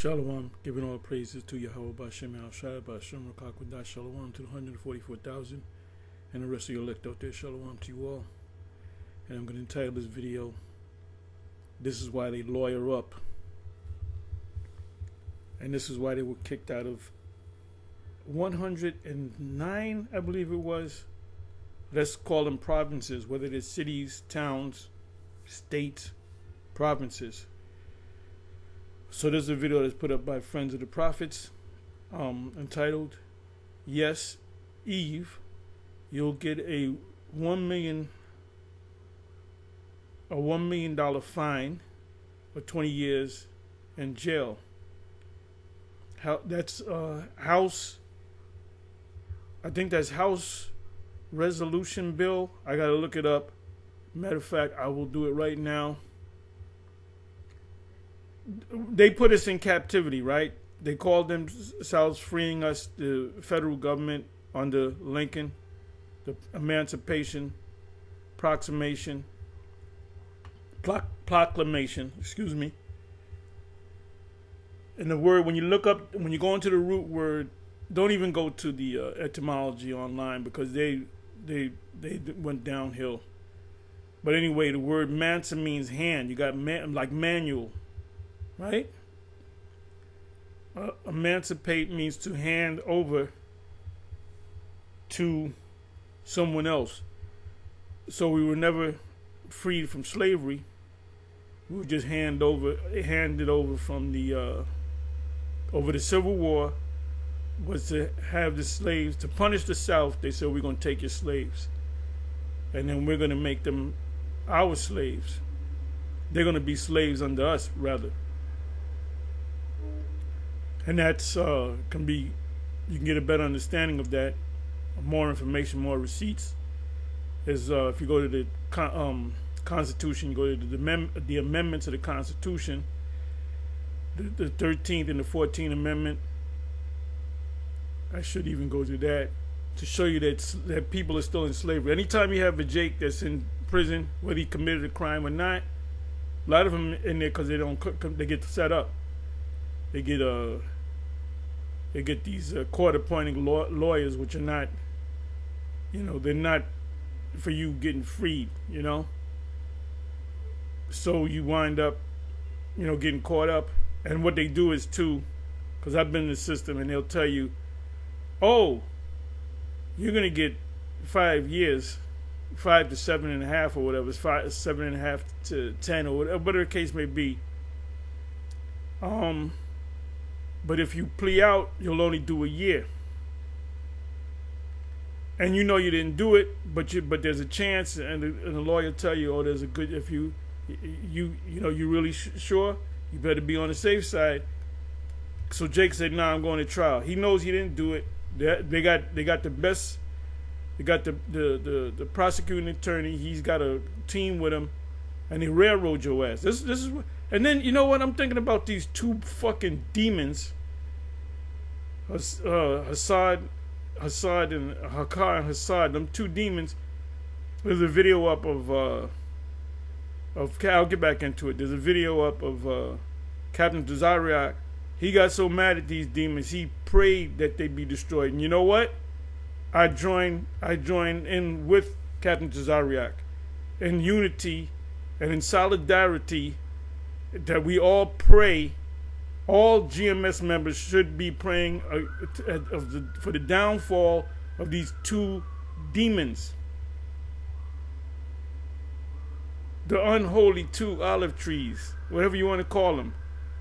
Shalom, giving all praises to Yahweh Bashem Al-Shai, Bashem Rakakwadash, Shalom to the 144,000 and the rest of your elect out there. Shalom to you all. And I'm going to entitle this video, This is Why They Lawyer Up. And this is why they were kicked out of 109, I believe it was. Let's call them provinces, whether they're cities, towns, states, provinces. So there's a video that's put up by Friends of the Prophets, entitled, Yes, Eve, you'll get a $1 million fine or 20 years in jail. That's House, I think that's House Resolution Bill. I gotta look it up. Matter of fact, I will do it right now. They put us in captivity, right? They called themselves freeing us, the federal government under Lincoln, the Emancipation Proclamation, excuse me. And the word, when you look up, when you go into the root word, don't even go to the etymology online because they went downhill. But anyway, the word mansa means hand. You got like manual. Right? Emancipate means to hand over to someone else. So we were never freed from slavery. We were just handed over from the over the Civil War was to have the slaves, to punish the South. They said, we're going to take your slaves. And then we're going to make them our slaves. They're going to be slaves under us, rather. And that's can be, you can get a better understanding of that, more information, more receipts. Is if you go to the Constitution, you go to the amendments of the Constitution, the 13th and the 14th Amendment. I should even go to that to show you that people are still in slavery. Anytime you have a Jake that's in prison, whether he committed a crime or not, a lot of them in there because they get set up. They get these court-appointed lawyers, which are not, they're not for you getting freed, So you wind up, getting caught up. And what they do is because I've been in the system, and they'll tell you, oh, you're going to get 5 years, 5 to 7.5 or whatever, it's 7.5 to 10 or whatever the case may be. But if you plea out, you'll only do a year. And you didn't do it, but there's a chance, and the lawyer tell you, oh, there's a good, if you really sure, you better be on the safe side. So Jake said, nah, I'm going to trial. He knows he didn't do it. They got the best, they got the prosecuting attorney, he's got a team with him, and they railroad your ass. This is what. And then, you know what? I'm thinking about these two fucking demons, Hassad and Hakar and Hassad, them two demons. There's a video up of I'll get back into it. There's a video up of Captain Tazariak. He got so mad at these demons, he prayed that they be destroyed. And you know what? I join in with Captain Tazariak in unity and in solidarity, that we all pray, all GMS members should be praying for the downfall of these two demons. The unholy two olive trees, whatever you want to call them.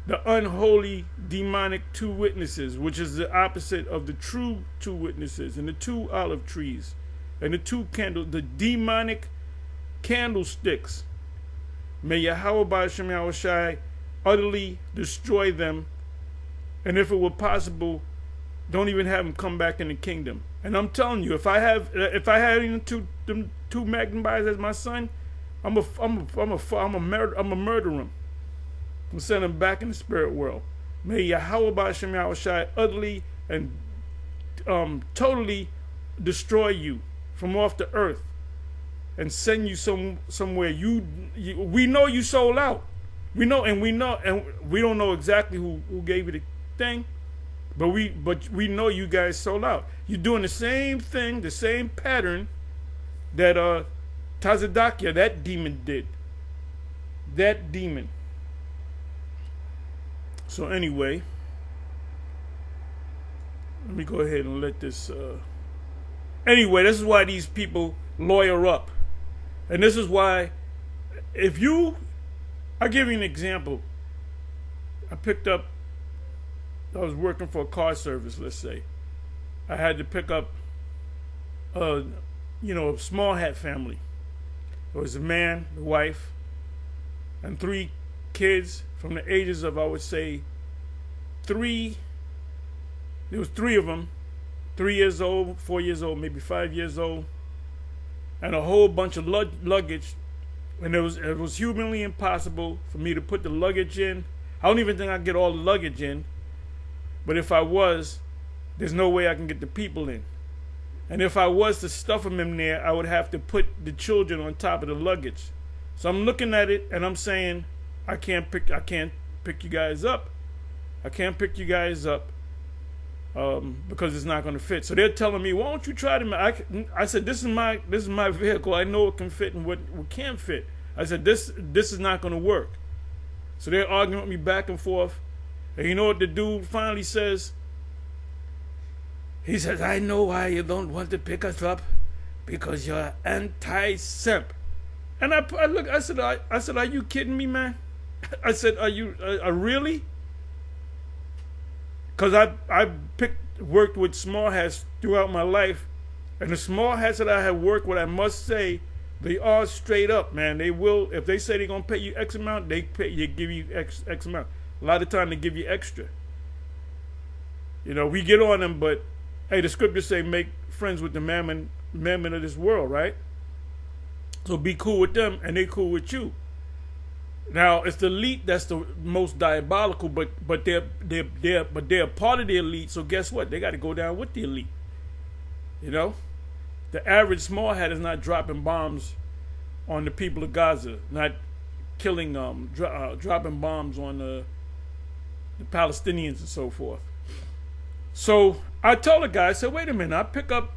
The unholy demonic two witnesses, which is the opposite of the true two witnesses, and the two olive trees, and the demonic candlesticks. May Yahweh Ba'ashem Yahushai utterly destroy them. And if it were possible, don't even have them come back in the kingdom. And I'm telling you, if I had even two Magnifiers as my son, I'm a murder him. I'm send him back in the spirit world. May Yahweh Ba'ashem Yahushai utterly and totally destroy you from off the earth. And send you somewhere. We know you sold out. We know, and we don't know exactly who gave you the thing, but we know you guys sold out. You're doing the same thing, the same pattern that Tazadakia, that demon, did. That demon. So anyway, let me go ahead and let this. Anyway, this is why these people lawyer up, and this is why, I'll give you an example. I was working for a car service, let's say. I had to pick up, a small hat family. It was a man, the wife, and 3 kids from the ages of, I would say, 3. There was 3 of them, 3 years old, 4 years old, maybe 5 years old, and a whole bunch of luggage. And it was humanly impossible for me to put the luggage in. I don't even think I can get all the luggage in. But if I was, there's no way I can get the people in. And if I was to stuff them in there, I would have to put the children on top of the luggage. So I'm looking at it and I'm saying, I can't pick you guys up. I can't pick you guys up because it's not going to fit. So they're telling me, why don't you try to? I said, this is my vehicle. I know it can fit and what can't fit. I said, this is not going to work. So they're arguing with me back and forth. And you know what the dude finally says? He says, I know why you don't want to pick us up, because you're anti-simp. And I said, are you kidding me, man? I said, are you really? Because I worked with small hats throughout my life, and the small hats that I have worked with, I must say, they are straight up, man. They will, if they say they're gonna pay you X amount, they give you X amount. A lot of time they give you extra. We get on them, but hey, the scriptures say make friends with the mammon of this world, right? So be cool with them, and they cool with you. Now it's the elite that's the most diabolical, but they're a part of the elite. So guess what? They got to go down with the elite. The average small hat is not dropping bombs on the people of Gaza, not killing dropping bombs on the Palestinians and so forth. So I told the guy, I said, wait a minute, I pick up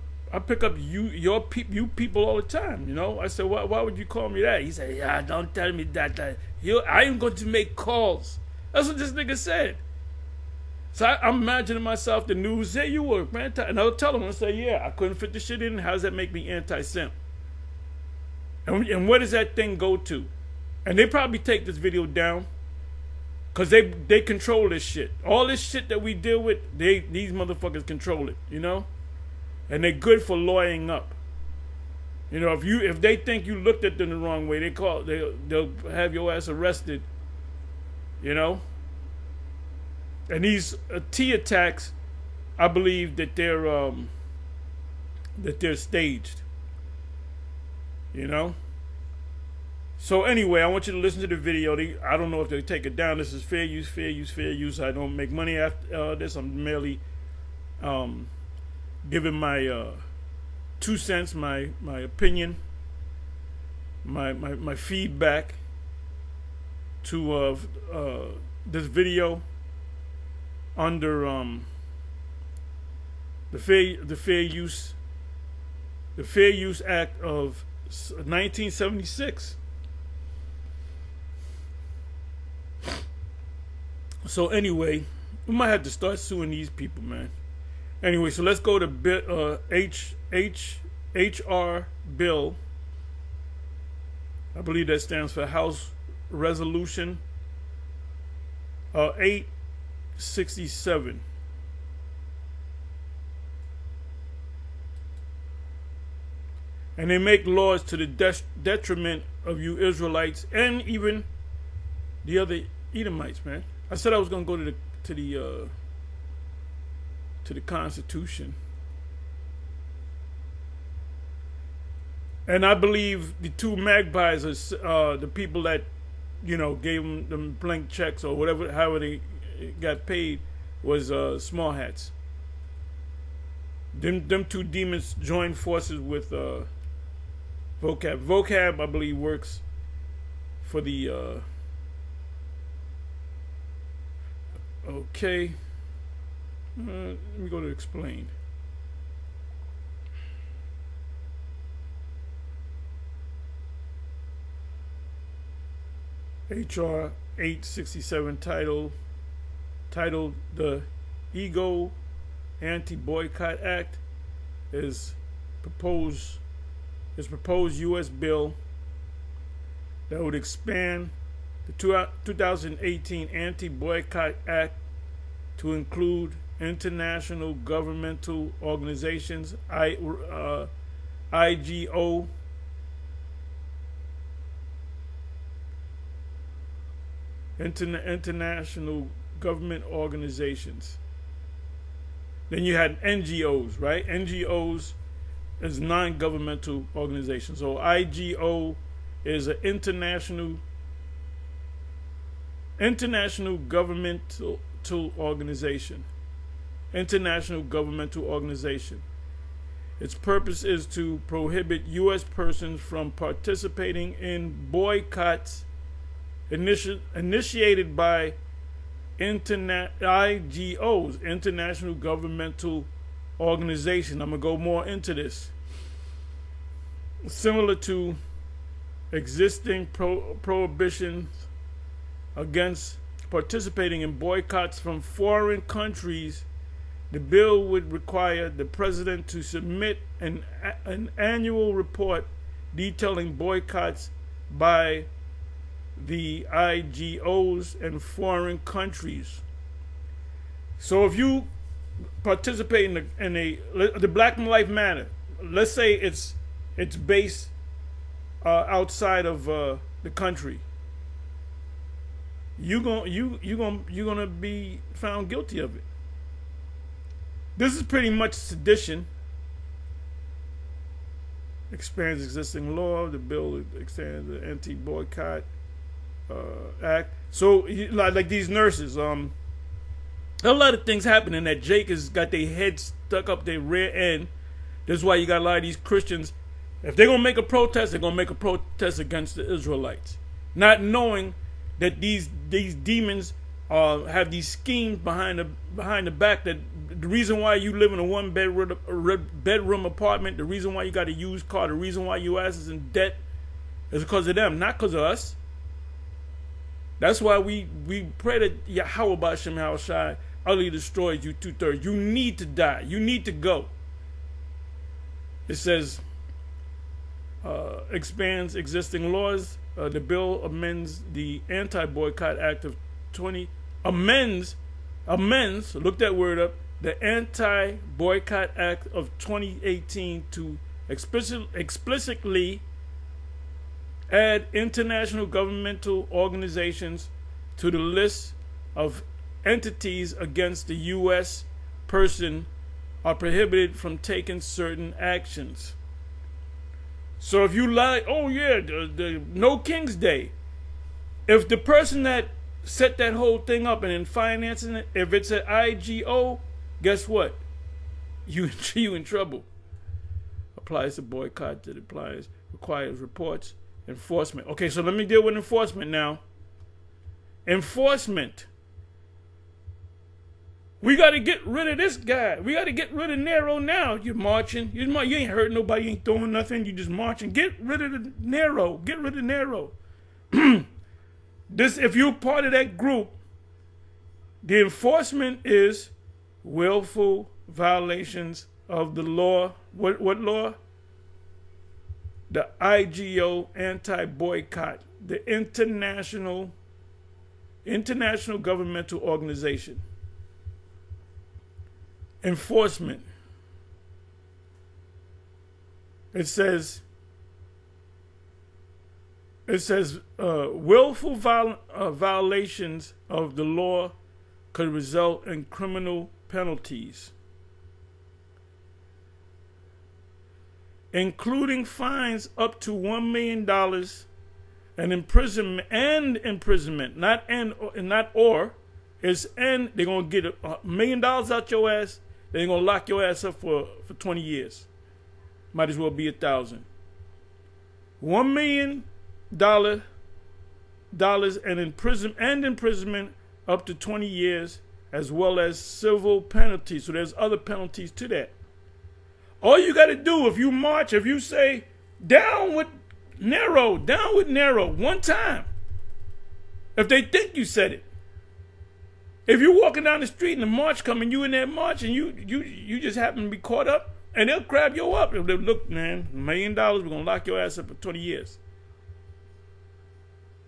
you people all the time, I said, why would you call me that? He said, yeah, don't tell me that. I am going to make calls. That's what this nigga said. So I'm imagining myself the news, hey, you were anti, and I'll tell him, I say, yeah, I couldn't fit the shit in. How does that make me anti-simp? And where does that thing go to? And they probably take this video down, because they control this shit. All this shit that we deal with, these motherfuckers control it, And they're good for lawyering up. If they think you looked at them the wrong way, they'll have your ass arrested. And these T attacks, I believe that they're staged. So anyway, I want you to listen to the video. I don't know if they take it down. This is fair use, fair use, fair use. I don't make money after this. I'm merely giving my 2 cents, my opinion, my feedback to this video under the Fair Use Act of 1976. So anyway, we might have to start suing these people, man. Anyway, so let's go to HR bill. I believe that stands for House Resolution 867. And they make laws to the detriment of you Israelites and even the other Edomites, man. I said I was gonna go to the Constitution, and I believe the 2 magpies are the people that gave them blank checks or whatever, however they got paid, was small hats. Them 2 demons joined forces with Vocab. Vocab, I believe, works for the Okay. Let me go to explain. HR 867 titled the Ego Anti-Boycott Act is proposed U.S. bill that would expand the 2018 Anti-Boycott Act to include international governmental organizations, IGO, international government organizations. Then you had NGOs, right? NGOs is non-governmental organizations. So IGO is an international governmental organization. International governmental organization. Its purpose is to prohibit U.S. persons from participating in boycotts initiated by IGOs, international governmental organization. I'm going to go more into this. Similar to existing prohibitions against participating in boycotts from foreign countries, the bill would require the president to submit an annual report detailing boycotts by the IGOs and foreign countries. So if you participate in the Black Lives Matter, let's say it's based outside of the country, you're gonna be found guilty of it. This is pretty much sedition. Expands existing law. The bill extends the anti-boycott act. So like these nurses, a lot of things happening that Jake has got their head stuck up their rear end. That's why you got a lot of these Christians. If they're gonna make a protest, they're gonna make a protest against the Israelites, not knowing that these demons have these schemes behind the back. That the reason why you live in a one bedroom apartment, the reason why you got a used car, the reason why your ass is in debt is because of them, not because of us. That's why we pray that Yahweh B'Shem Yahushai utterly destroys you 2/3. You need to die. You need to go. It says expands existing laws. The bill amends the Anti-Boycott Act of 20. Amends. Look that word up. The Anti-Boycott Act of 2018 to explicitly add international governmental organizations to the list of entities against the U.S. person are prohibited from taking certain actions. So if you like, oh yeah, the No King's Day, if the person that set that whole thing up and in financing it, if it's an IGO, guess what? You in trouble. Applies to boycott. That requires reports. Enforcement. Okay, so let me deal with enforcement now. Enforcement. We got to get rid of this guy. We got to get rid of Nero now. You're marching. You ain't hurting nobody. You ain't throwing nothing. You just marching. Get rid of the Nero. Get rid of Nero. If you're part of that group, the enforcement is willful violations of the law. What law? The IGO anti-boycott, the international governmental organization. Enforcement. It says willful violations of the law could result in criminal penalties, including fines up to $1 million and imprisonment, not or. It's and they're gonna get $1 million out your ass. They're gonna lock your ass up for 20 years. Might as well be 1,000. $1 million and imprisonment up to 20 years as well as civil penalties. So there's other penalties to that. All you got to do if you march, if you say, down with Nero, one time, if they think you said it. If you're walking down the street and the march coming, you in that march and you just happen to be caught up, and they'll grab you up. They'll look, man, $1 million, we're going to lock your ass up for 20 years.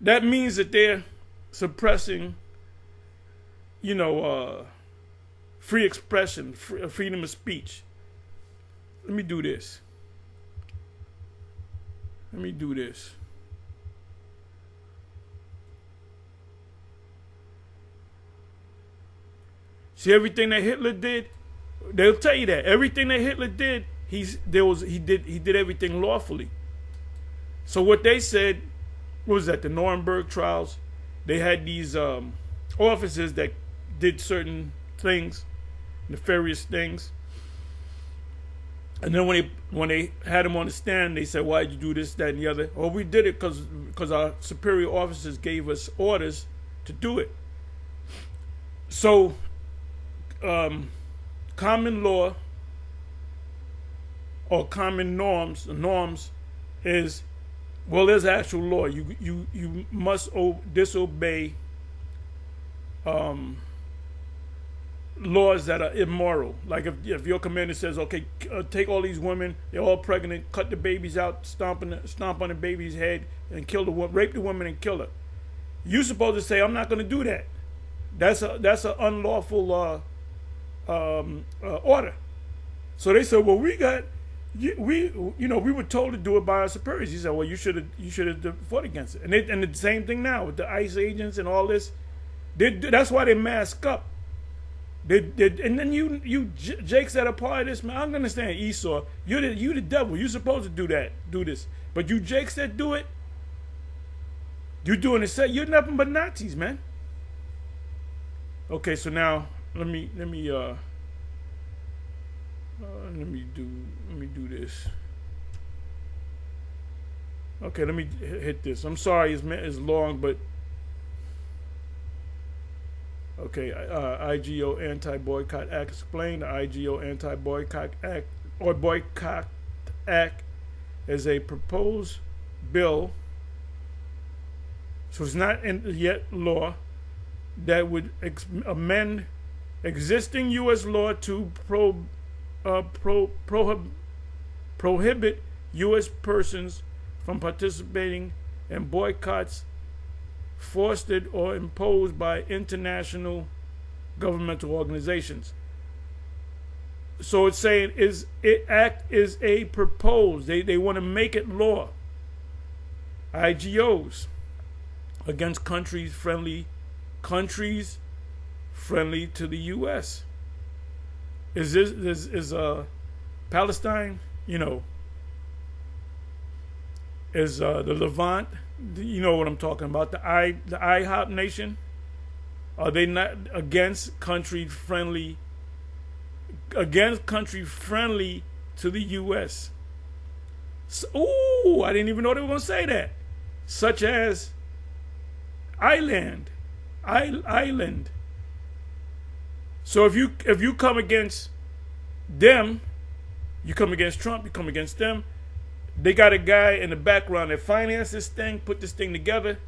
That means that they're suppressing, free expression, freedom of speech. Let me do this. See, everything that Hitler did, they'll tell you that everything that Hitler did, he did everything lawfully. So what they said, what was that, the Nuremberg trials? They had these officers that did certain things, nefarious things, and then when they had them on the stand, they said, "Why'd you do this, that, and the other?" "Oh, we did it because our superior officers gave us orders to do it." So, common law or common norms is, well, there's actual law. You must disobey laws that are immoral. Like if your commander says, okay, take all these women, they're all pregnant, cut the babies out, stomp on the baby's head, and rape the woman and kill her. You're supposed to say, I'm not going to do that. That's an unlawful order. So they said, well, we were told to do it by our superiors. He said, well, you should have fought against it. And the same thing now with the ICE agents and all this. That's why they mask up. And then you jakes that are part of this, man. I don't understand Esau. You the devil. You're supposed to do this. But you jakes that do it, you're doing it. You're nothing but Nazis, man. Okay, so now let me do this. Okay, let me hit this. I'm sorry, it's long, but okay. IGO Anti-Boycott Act explained. The IGO Anti-Boycott Act or Boycott Act is a proposed bill, so it's not yet law, that would amend existing U.S. law to prohibit U.S. persons from participating in boycotts fostered or imposed by international governmental organizations. So it's saying act is a proposed. They want to make it law. IGOs against countries friendly to the U.S. Is Palestine, is the Levant, you know what I'm talking about, the IHOP nation? Are they not against country friendly to the U.S.? So, I didn't even know they were going to say that. Such as Ireland. So if you come against them, you come against Trump, you come against them. They got a guy in the background that financed this thing, put this thing together.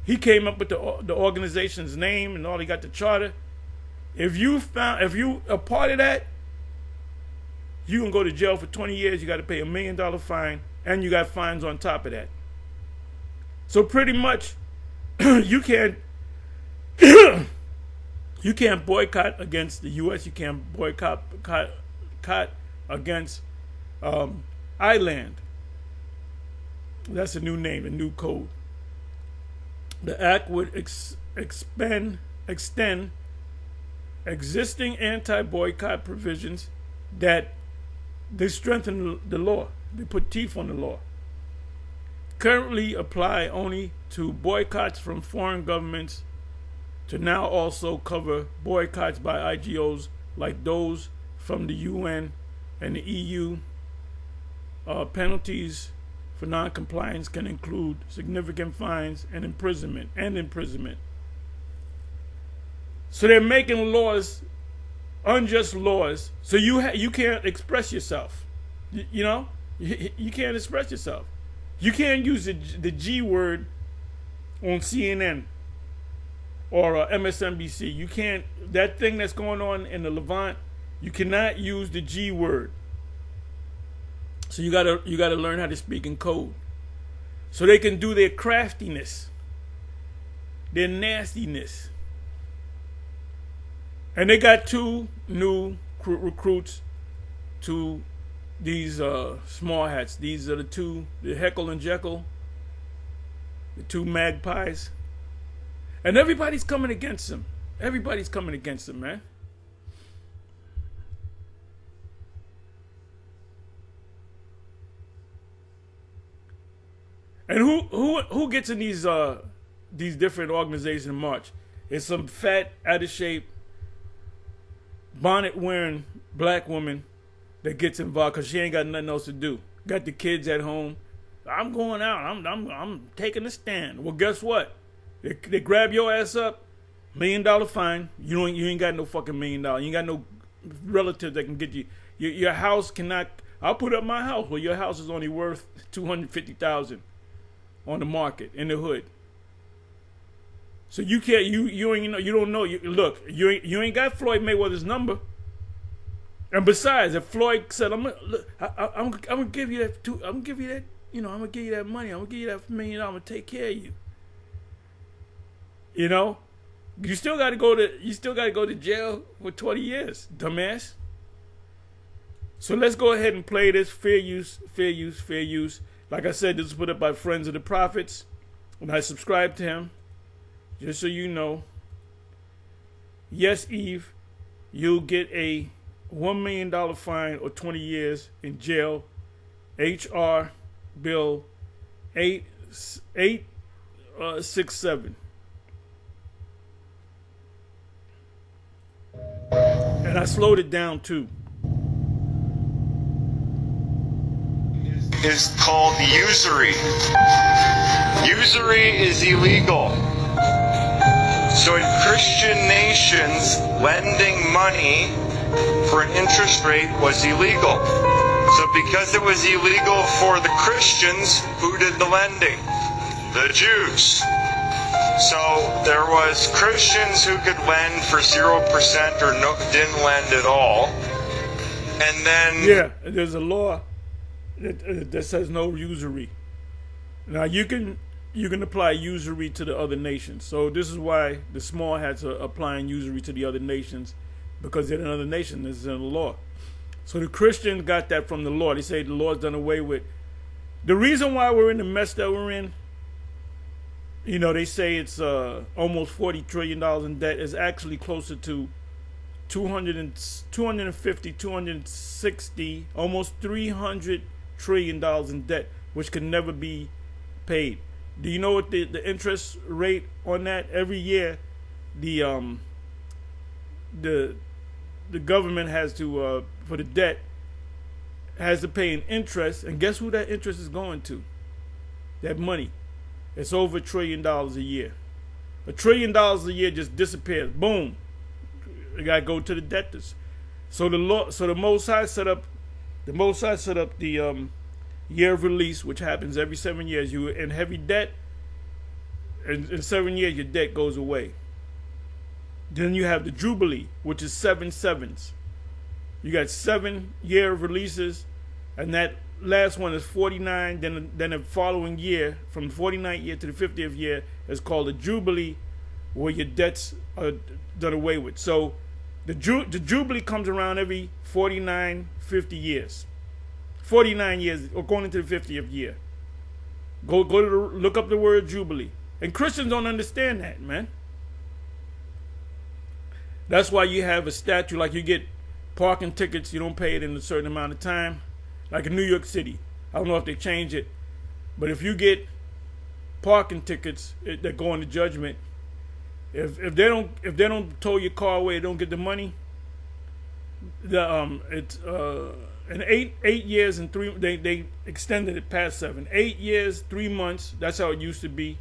He came up with the organization's name and all. He got the charter. If you a part of that, you can go to jail for 20 years. You got to pay $1 million fine, and you got fines on top of that. So pretty much, you can't boycott against the U.S. You can't boycott against Ireland. That's a new name, a new code. The act would extend existing anti-boycott provisions that they strengthen the law. They put teeth on the law. Currently apply only to boycotts from foreign governments, to now also cover boycotts by IGOs like those from the UN and the EU. Penalties for non-compliance can include significant fines and imprisonment. So they're making laws, unjust laws, so you can't express yourself. You know, you can't express yourself. You can't use the G word on CNN or MSNBC. You can't, that thing that's going on in the Levant, you cannot use the G word. So you gotta learn how to speak in code, so they can do their craftiness, their nastiness. And they got 2 new recruits to these small hats. These are the Heckle and Jekyll, the 2 magpies. And everybody's coming against them. Everybody's coming against them, man. And who gets in these different organizations in March? It's some fat, out of shape, bonnet wearing black woman that gets involved because she ain't got nothing else to do. Got the kids at home. I'm going out. I'm taking a stand. Well, guess what? They grab your ass up, $1 million fine. You ain't got no fucking $1 million. You ain't got no relative that can get you. Your house cannot. I'll put up my house. Well, your house is only worth $250,000 on the market in the hood. So you can't. You ain't. You don't know. Look. You ain't got Floyd Mayweather's number. And besides, if Floyd said, I'm gonna give you that. I'm gonna give you that. I'm gonna give you that money. I'm gonna give you that $1 million. I'm gonna take care of you. You still got to go to jail for 20 years, dumbass. So let's go ahead and play this. Fair use, fair use, fair use. Like I said, this was put up by Friends of the Prophets, and I subscribe to him. Just so you know. Yes, Eve, you'll get a $1 million fine or 20 years in jail. HR Bill 867. And I slowed it down too. Is called usury. Usury is illegal. So in Christian nations, lending money for an interest rate was illegal. So because it was illegal for the Christians, who did the lending? The Jews. So there was Christians who could lend for 0% or didn't lend at all. And then there's a law that says no usury. Now you can apply usury to the other nations. So this is why the small hats are applying usury to the other nations, because they're another nation. This is in the law. So the Christians got that from the law. They say the law's done away with. The reason why we're in the mess that we're in, they say it's almost $40 trillion in debt. Is actually closer to 250, 260, almost $300 trillion in debt, which can never be paid. Do you know what the interest rate on that? Every year, the government has to for the debt has to pay an interest, and guess who that interest is going to? That money. It's over $1 trillion a year. $1 trillion a year just disappears. Boom. You gotta go to the debtors. So the Most High set up the year of release, which happens every 7 years. You in heavy debt, and in 7 years your debt goes away. Then you have the Jubilee, which is 7 sevens. You got 7 year of releases, and that last one is 49. Then the following year, from the 49th year to the 50th year, is called a Jubilee, where your debts are done away with. So the Jubilee comes around every 49, 50 years. 49 years, or going into the 50th year. Go to look up the word Jubilee. And Christians don't understand that, man. That's why you have a statute, like you get parking tickets, you don't pay it in a certain amount of time. Like in New York City. I don't know if they change it. But if you get parking tickets that go into judgment, if they don't tow your car away, they don't get the money. It's in 8 years and 3 they extended it past 7. 8 years, 3 months, that's how it used to be.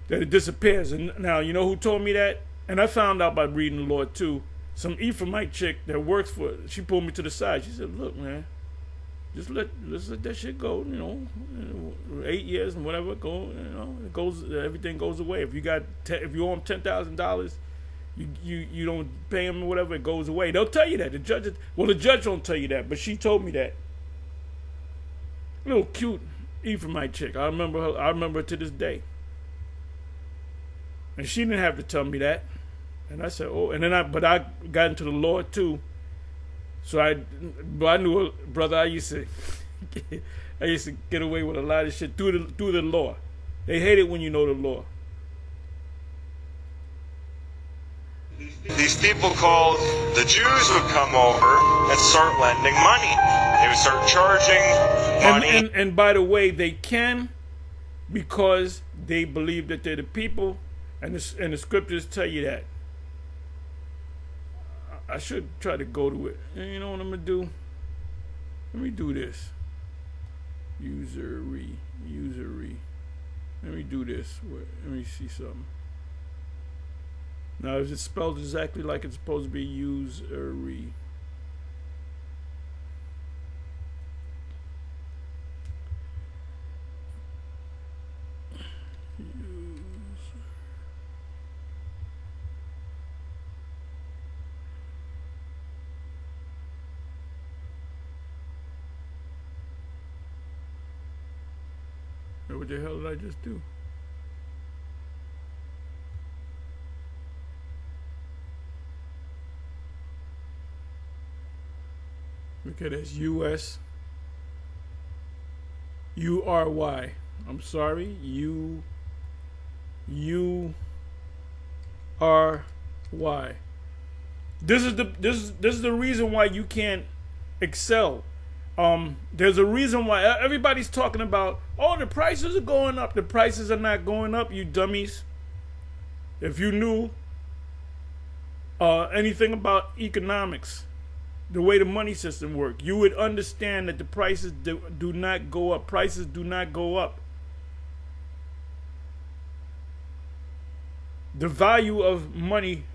That it disappears. And now you know who told me that? And I found out by reading the law too. Some Ephraimite chick that works for, she pulled me to the side. She said, "Look, man, let's let that shit go. 8 years and whatever go. It goes. Everything goes away. If you owe them $10,000, you don't pay them or whatever, it goes away. They'll tell you that. The judge don't tell you that, but she told me that. Little cute Ephraimite chick. I remember her to this day. And she didn't have to tell me that. And I said, oh, and then I got into the law too. So I knew, brother, I used to get away with a lot of shit through the law. They hate it when you know the law. These people called the Jews would come over and start lending money. They would start charging money. And by the way, they can, because they believe that they're the people, and the scriptures tell you that. I should try to go to it. And you know what I'm going to do? Let me do this. Usury. Let me do this. Let me see something. Now, is it spelled exactly like it's supposed to be? Usury. What the hell did I just do? Okay, that's U.S. U-R-Y. I'm sorry, U-R-Y. This is the reason why you can't excel. There's a reason why everybody's talking about, oh, the prices are going up. The prices are not going up, you dummies. If you knew anything about economics, the way the money system works, you would understand that the prices do not go up. Prices do not go up. The value of money,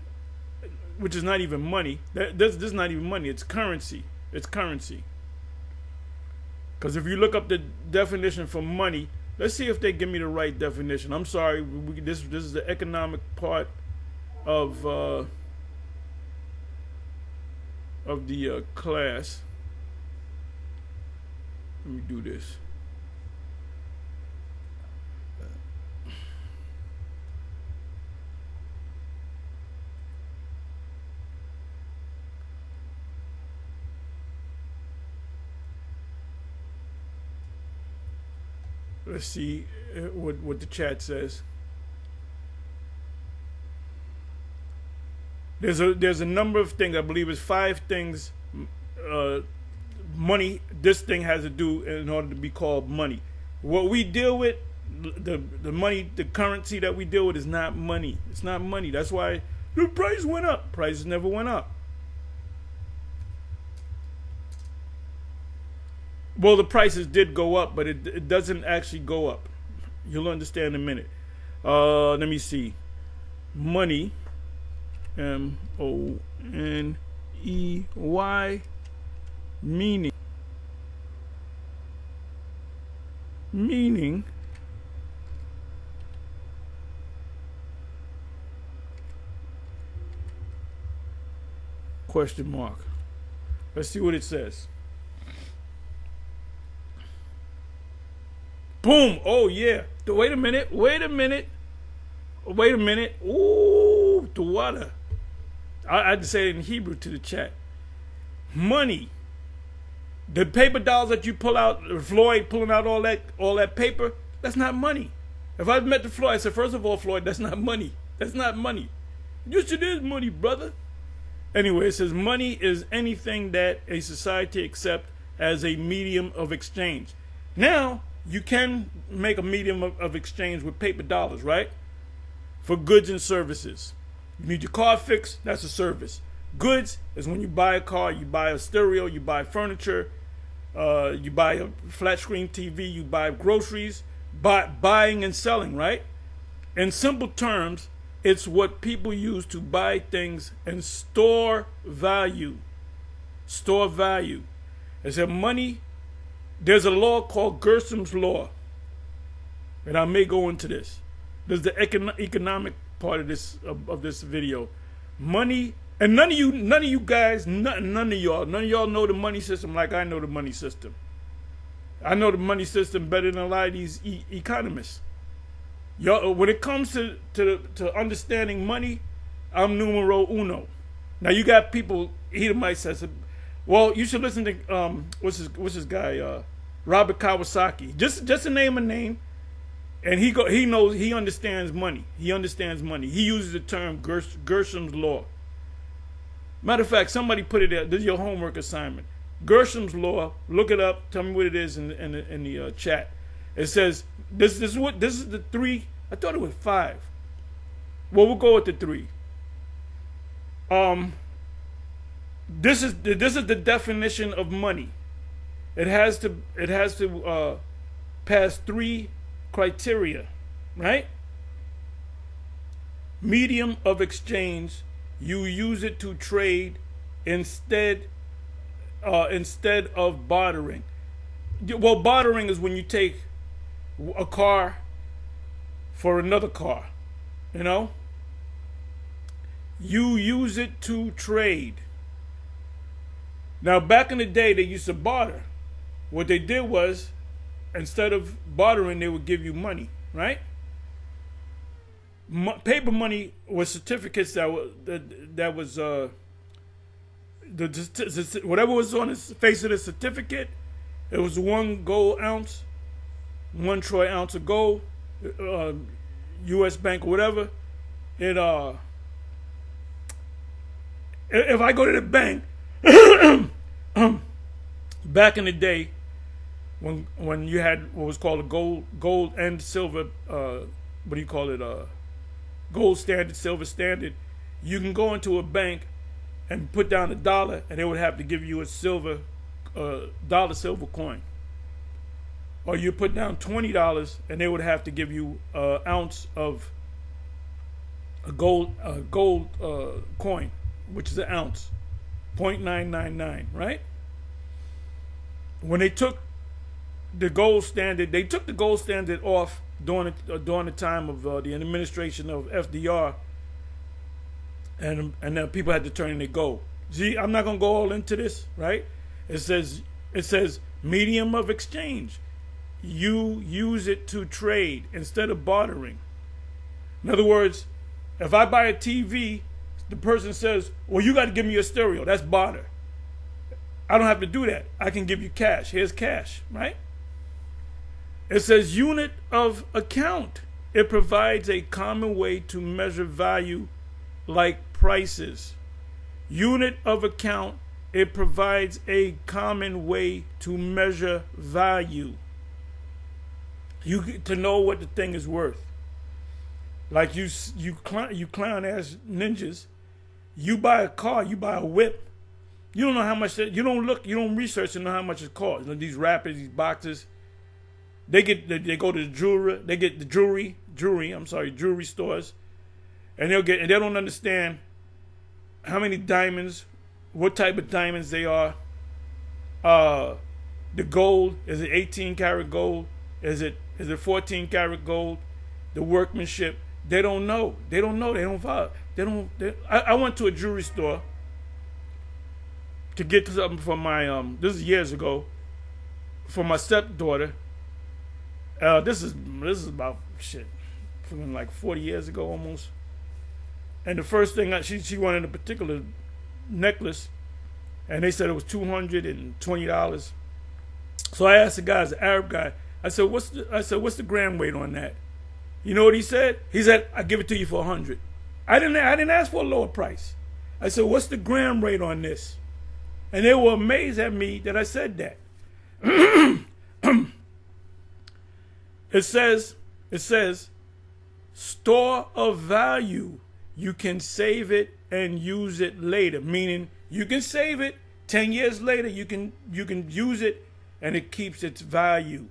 which is not even money, this is not even money, it's currency. It's currency. Because if you look up the definition for money, let's see if they give me the right definition. I'm sorry, this is the economic part of the class. Let me do this. Let's see what the chat says. There's a number of things. I believe it's 5 things. Money. This thing has to do in order to be called money. What we deal with, the money, the currency that we deal with, is not money. It's not money. That's why the price went up. Prices never went up. Well, the prices did go up, but it doesn't actually go up. You'll understand in a minute. Let me see. Money, M-O-N-E-Y, meaning question mark. Let's see what it says. Boom. Oh, yeah. Wait a minute. Ooh, the water. I had to say it in Hebrew to the chat. Money. The paper dolls that you pull out, Floyd pulling out all that paper, that's not money. If I met the Floyd, I said, first of all, Floyd, that's not money. That's not money. Yes, it is money, brother. Anyway, it says money is anything that a society accepts as a medium of exchange. Now, you can make a medium of exchange with paper dollars, right? For goods and services. You need your car fixed, that's a service. Goods is when you buy a car, you buy a stereo, you buy furniture, you buy a flat screen TV, you buy groceries, buying and selling, right? In simple terms, It's what people use to buy things and store value. Store value. It said money. There's a law called Gerson's Law. And I may go into this. There's the economic part of this video. Money, and none of you guys, none of y'all know the money system like I know the money system. I know the money system better than a lot of these economists. Y'all, when it comes to understanding money, I'm numero uno. Now you got people. He might say, well, you should listen to what's his guy, Robert Kiyosaki. Just to name a name. And he understands money. He understands money. He uses the term Gerson's Law. Matter of fact, somebody put it there. This is your homework assignment. Gerson's Law. Look it up. Tell me what it is in the chat. It says this is the 3. I thought it was 5. Well, we'll go with the 3. This is the definition of money. It has to pass 3 criteria, right? Medium of exchange. You use it to trade instead of bartering. Well, bartering is when you take a car for another car, you know? You use it to trade. Now, back in the day, they used to barter. What they did was, instead of bartering, they would give you money, right? Paper money was certificates that was whatever was on the face of the certificate. It was 1 gold ounce, 1 troy ounce of gold, U.S. Bank or whatever. If I go to the bank, back in the day, when you had what was called a gold and silver, gold standard, silver standard, you can go into a bank and put down $1, and they would have to give you a silver coin. Or you put down $20, and they would have to give you an ounce of a gold coin, which is an ounce, 0.999, right? When they took the gold standard, off during the time of the administration of FDR, and then people had to turn in their gold. See, I'm not gonna go all into this, right? It says medium of exchange. You use it to trade instead of bartering. In other words, if I buy a TV, the person says, well, you got to give me your stereo. That's barter. I don't have to do that. I can give you cash. Here's cash, right? It says unit of account. It provides a common way to measure value like prices. Unit of account. It provides a common way to measure value. You get to know what the thing is worth. Like you clown ass ninjas. You buy a car, you buy a whip. You don't know how much. You don't research to know how much it costs. You know, these rappers, these boxers. They go to the jewelry. They get the jewelry stores, and they don't understand how many diamonds, what type of diamonds they are. The gold, is it 18 karat gold? Is it 14 karat gold? The workmanship. They don't know. They don't follow. I went to a jewelry store to get something for my this is years ago, for my stepdaughter. This is about from like 40 years ago almost. And the first thing she wanted a particular necklace, and they said it was $220. So I asked the guy, the Arab guy, I said, what's the gram weight on that? You know what he said? He said, I give it to you for 100. I didn't ask for a lower price. I said, what's the gram rate on this? And they were amazed at me that I said that. It says, store of value. You can save it and use it later. Meaning you can save it 10 years later. You can use it and it keeps its value.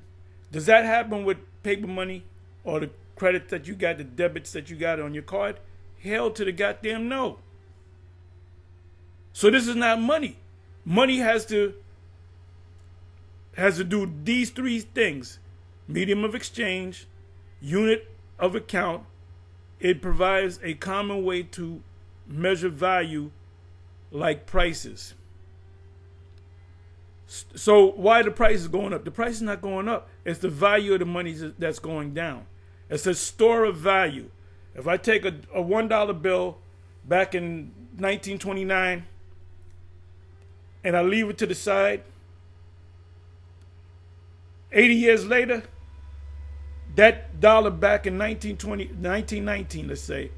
Does that happen with paper money or the credit that you got, the debits that you got on your card? Hell to the goddamn no. So this is not money. Money has to do these three things: medium of exchange, unit of account. It provides a common way to measure value, like prices. So why the price is going up? The price is not going up. It's the value of the money that's going down. It's a store of value. If I take a $1 bill back in 1929 and I leave it to the side, 80 years later, that dollar back in 1919, let's say,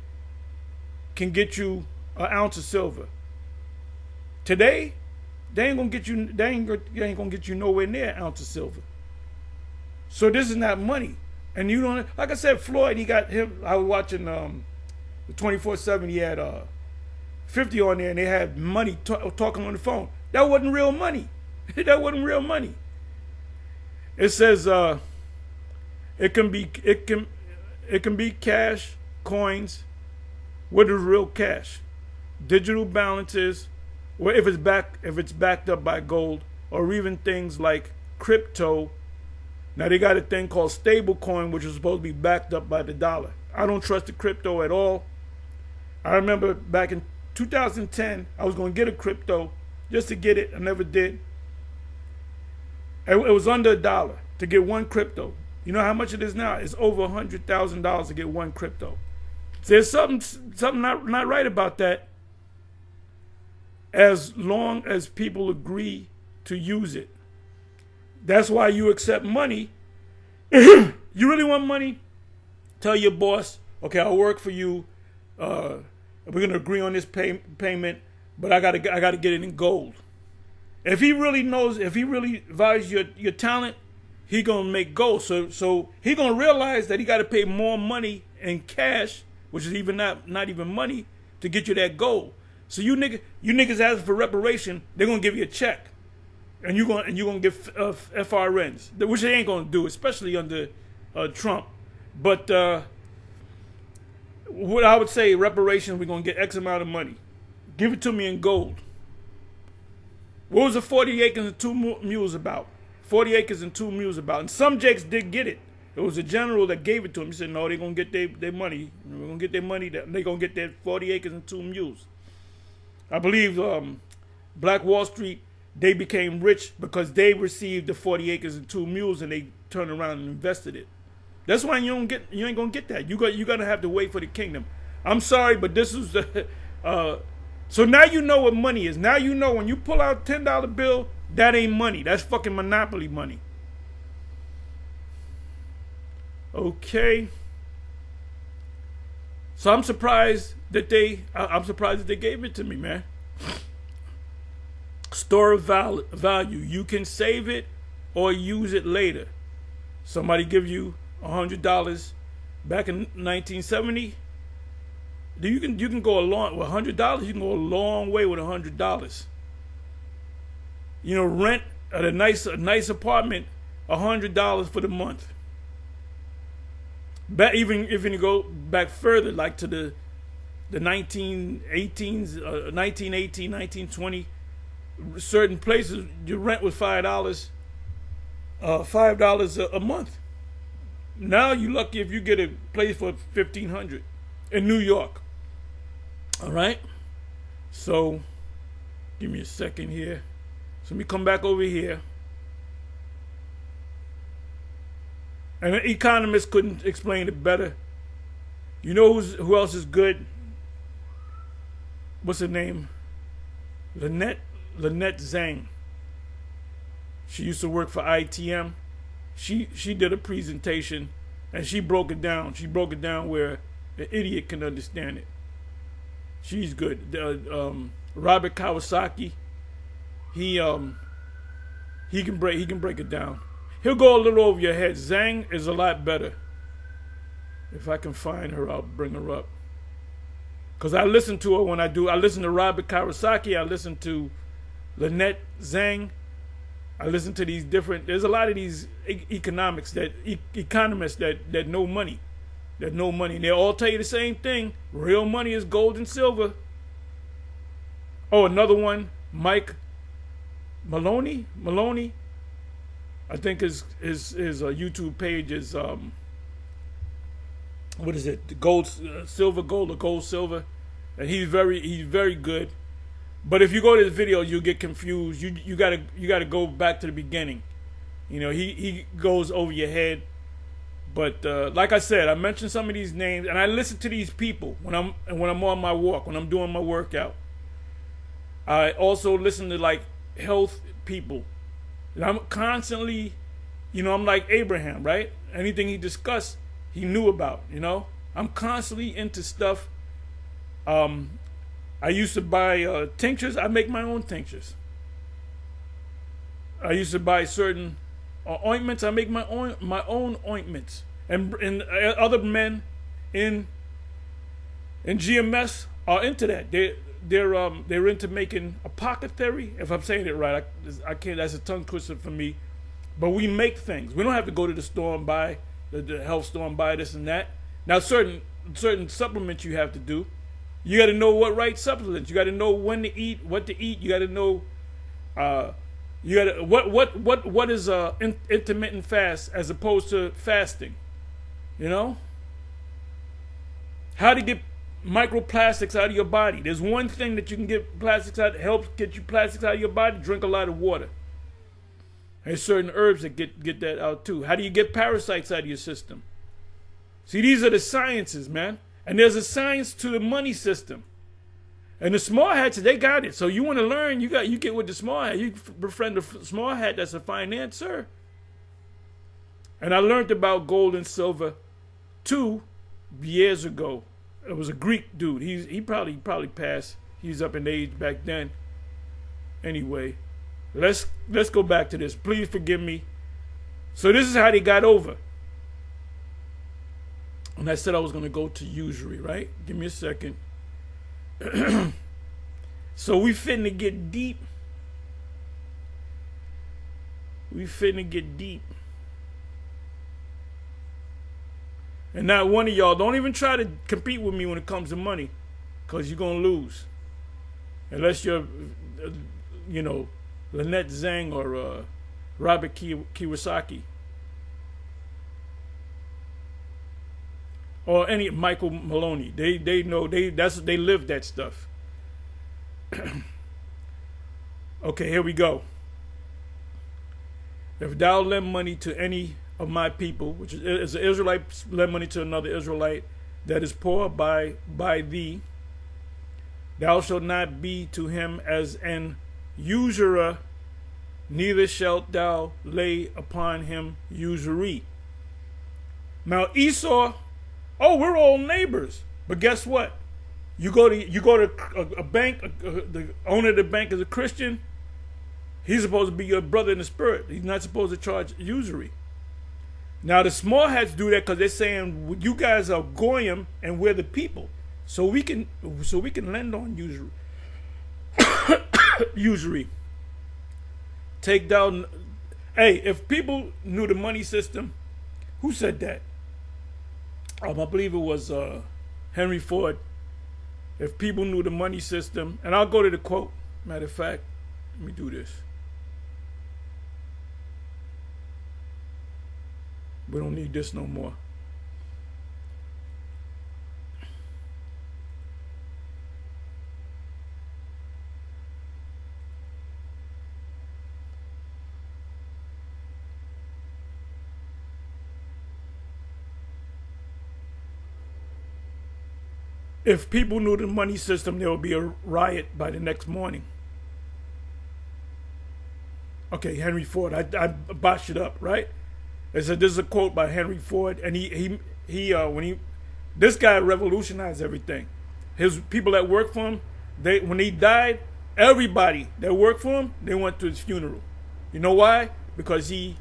can get you an ounce of silver. Today, they ain't gonna get you nowhere near an ounce of silver. So this is not money. And you don't, like I said, Floyd, he got him. I was watching the 24/7. He had 50 on there, and they had money talking on the phone. That wasn't real money. That wasn't real money. It says it can be cash, coins. What is real cash? Digital balances, or if it's backed up by gold, or even things like crypto. Now they got a thing called stable coin, which is supposed to be backed up by the dollar. I don't trust the crypto at all. I remember back in 2010, I was going to get a crypto just to get it. I never did. It was under $1 to get one crypto. You know how much it is now? It's over $100,000 to get one crypto. There's something not right about that. As long as people agree to use it. That's why you accept money. You really want money? Tell your boss, okay, I'll work for you. We're gonna agree on this payment, but I gotta get it in gold. If he really values your talent, he gonna make gold. So he gonna realize that he gotta pay more money in cash, which is even not even money, to get you that gold. So you niggas ask for reparation, they're gonna give you a check. And you're gonna get FRNs, which they ain't gonna do, especially under Trump. But what I would say, reparations, we're gonna get X amount of money. Give it to me in gold. What was the 40 acres and 2 mules about? 40 acres and 2 mules about. And some jakes did get it. It was a general that gave it to him. He said, no, they're gonna get their money. We're gonna get their money. They're gonna get their 40 acres and 2 mules. I believe Black Wall Street, they became rich because they received the 40 acres and 2 mules, and they turned around and invested it. That's why you ain't gonna get that. You're gonna have to wait for the kingdom. I'm sorry, but this is the. So now you know what money is. Now you know when you pull out $10 bill, that ain't money. That's fucking monopoly money. Okay. So I'm surprised that they gave it to me, man. Store of value. You can save it or use it later. Somebody give you $100 back in 1970. You can go a long with $100. You can go a long way with $100. You know, rent at a nice apartment, $100 for the month. Even if you go back further, like to the 1918s, 1918, 1920, certain places your rent was $5 a month. Now you lucky if you get a place for $1,500 in New York. All right. So give me a second here. So let me come back over here. And an economist couldn't explain it better. You know who else is good? What's her name? Lynette Zhang. She used to work for ITM. She did a presentation and she broke it down. She broke it down where an idiot can understand it. She's good. Robert Kiyosaki. He can break it down. He'll go a little over your head. Zhang is a lot better. If I can find her, I'll bring her up. Because I listen to her when I listen to Robert Kiyosaki. I listen to Lynette Zhang. I listen to these different. There's a lot of these economists that know money. that know money. And they all tell you the same thing. Real money is gold and silver. Oh, another one, Mike Maloney. I think his YouTube page is what is it? The gold, silver, gold, or gold, silver, and he's very good. But if you go to his video, you'll get confused. You gotta go back to the beginning. You know, he goes over your head. But like I said, I mentioned some of these names, and I listen to these people when I'm on my walk, when I'm doing my workout. I also listen to like health people. And I'm constantly, you know, I'm like Abraham, right? Anything he discussed, he knew about, you know? I'm constantly into stuff. I used to buy tinctures. I make my own tinctures. I used to buy certain ointments. I make my own ointments. And other men in GMS are into that. They're into making apothecary. If I'm saying it right, I can't. That's a tongue twister for me. But we make things. We don't have to go to the store and buy the health store and buy this and that. Now, certain supplements you have to do. You got to know what right supplements. You got to know when to eat, what to eat. You got to know. You got to what is intermittent fast as opposed to fasting. You know. How to get microplastics out of your body. There's one thing that you can get plastics out, helps get you plastics out of your body. Drink a lot of water. There's certain herbs that get that out too. How do you get parasites out of your system? See, these are the sciences, man. And there's a science to the money system. And the small hats, they got it. So you want to learn, you get with the small hat. You befriend a small hat that's a financier. And I learned about gold and silver 2 years ago. It was a Greek dude. He probably passed. He's up in age back then. Anyway, let's go back to this. Please forgive me. So this is how they got over. And I said I was going to go to usury, right? Give me a second. So we finna get deep. And not one of y'all, don't even try to compete with me when it comes to money, because you're going to lose. Unless you're, you know, Lynette Zhang or Robert Kiyosaki. Or any Michael Maloney. They know, they live that stuff. Okay, here we go. If thou lend money to any of my people, which is an Israelite, lend money to another Israelite that is poor by thee, thou shalt not be to him as an usurer, neither shalt thou lay upon him usury. Now Esau, oh, we're all neighbors, but guess what? You go to a bank. The owner of the bank is a Christian. He's supposed to be your brother in the spirit. He's not supposed to charge usury. Now the small hats do that because they're saying you guys are goyim and we're the people, so we can lend on usury. Usury. Take down. Hey, if people knew the money system, who said that? I believe it was Henry Ford. If people knew the money system, and I'll go to the quote. Matter of fact, let me do this. We don't need this no more. If people knew the money system, there would be a riot by the next morning. Okay, Henry Ford. I botched it up, right? It said this is a quote by Henry Ford, and this guy revolutionized everything. His people that worked for him, when he died, everybody that worked for him, they went to his funeral. You know why? Because he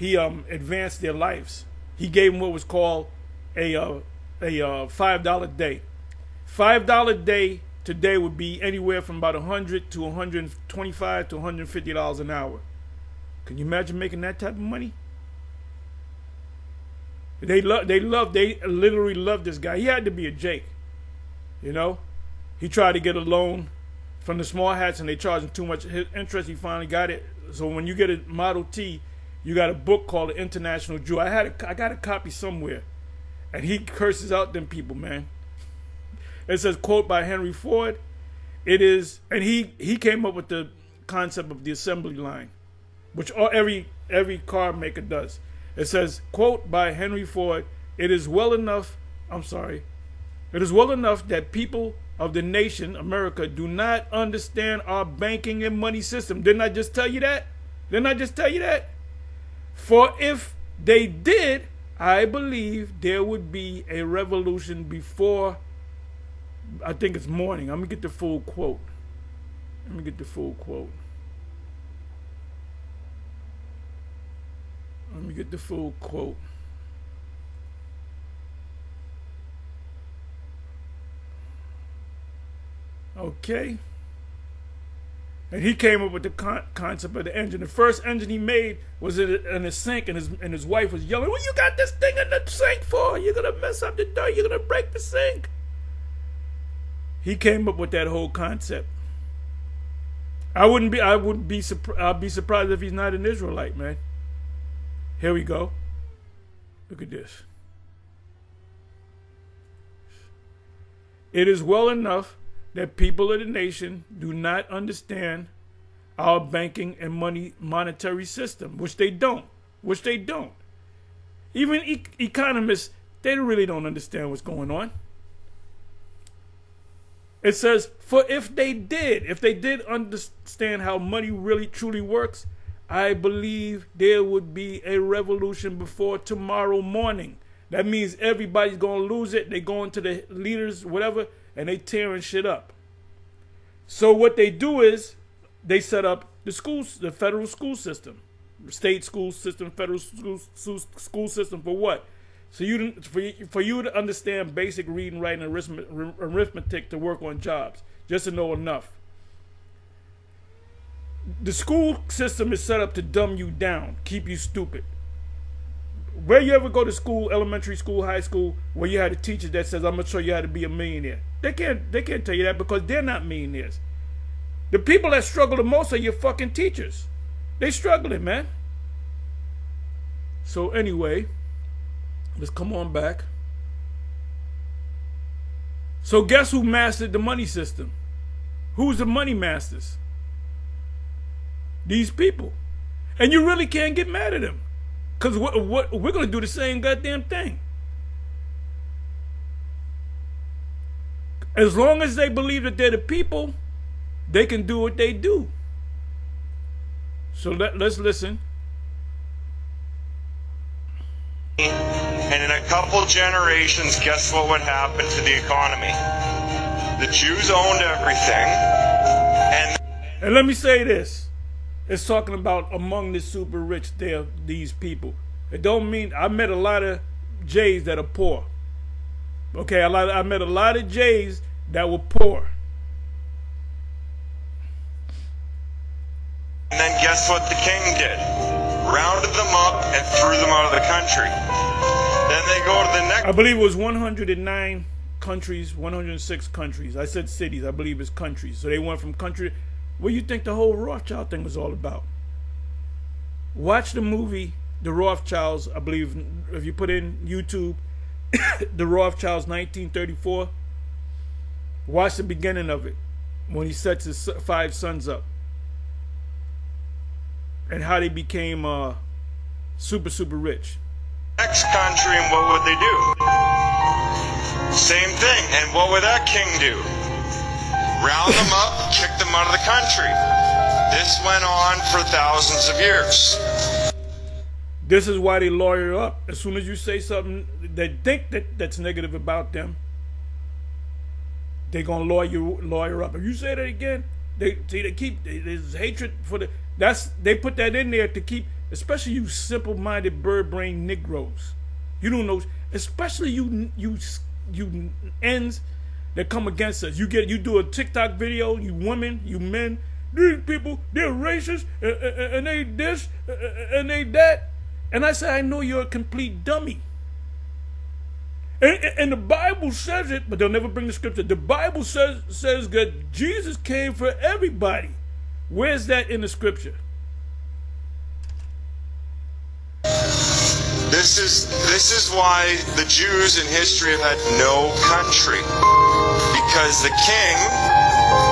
advanced their lives. He gave them what was called a $5 day. $5 day today would be anywhere from about $100 to $125 to $150 an hour. Can you imagine making that type of money? They literally love this guy. He had to be a Jake, you know. He tried to get a loan from the small hats, and they charged him too much interest. He finally got it. So when you get a Model T, you got a book called The International Jew. I got a copy somewhere, and he curses out them people, man. It says, quote by Henry Ford. It is, and he came up with the concept of the assembly line, which every car maker does. It says, quote by Henry Ford, it is well enough that people of the nation, America, do not understand our banking and money system. Didn't I just tell you that? For if they did, I believe there would be a revolution before, I think it's morning. Let me get the full quote. Okay. And he came up with the concept of the engine. The first engine he made was in a sink, and his wife was yelling, "What you got this thing in the sink for? You're gonna mess up the door. You're gonna break the sink." He came up with that whole concept. I'd be surprised if he's not an Israelite, man. Here we go. Look at this. It is well enough that people of the nation do not understand our banking and monetary system, which they don't. Even economists, they really don't understand what's going on. It says, for if they did understand how money really truly works, I believe there would be a revolution before tomorrow morning. That means everybody's going to lose it. They go into the leaders, whatever, and they tearing shit up. So what they do is they set up the schools, the federal school system, state school system, federal school system for what? So for you to understand basic reading, writing, arithmetic to work on jobs, just to know enough. The school system is set up to dumb you down, keep you stupid. Where you ever go to school, elementary school, high school, where you had a teacher that says, "I'm gonna show you how to be a millionaire"? They can't tell you that because they're not millionaires. The people that struggle the most are your fucking teachers. They struggling, man. So anyway, let's come on back. So guess who mastered the money system? Who's the money masters? These people. And you really can't get mad at them. Because we're going to do the same goddamn thing. As long as they believe that they're the people, they can do what they do. So let's listen. And in a couple generations, guess what would happen to the economy? The Jews owned everything. And let me say this. It's talking about among the super rich, these people. It don't mean, I met a lot of Jays that are poor. Okay, I met a lot of Jays that were poor. And then guess what the king did? Rounded them up and threw them out of the country. Then they go to the next... I believe it was 109 countries, 106 countries. I said cities, I believe it's countries. So they went from country... What do you think the whole Rothschild thing was all about? Watch the movie, The Rothschilds, I believe, if you put in YouTube, The Rothschilds 1934. Watch the beginning of it, when he sets his 5 sons up. And how they became super rich. Next country, and what would they do? Same thing, and what would that king do? Round them up, kick them out of the country. This went on for thousands of years. This is why they lawyer up. As soon as you say something they think that's negative about them, they're gonna lawyer up. If you say that again, there's hatred for the. They put that in there to keep, especially you simple-minded bird-brained Negroes. You don't know, especially you ends that come against us. You do a TikTok video, you women, you men, these people, they're racist, and they this, and they that. And I say, I know you're a complete dummy. And the Bible says it, but they'll never bring the scripture. The Bible says that Jesus came for everybody. Where's that in the scripture? This is why the Jews in history have had no country, because the king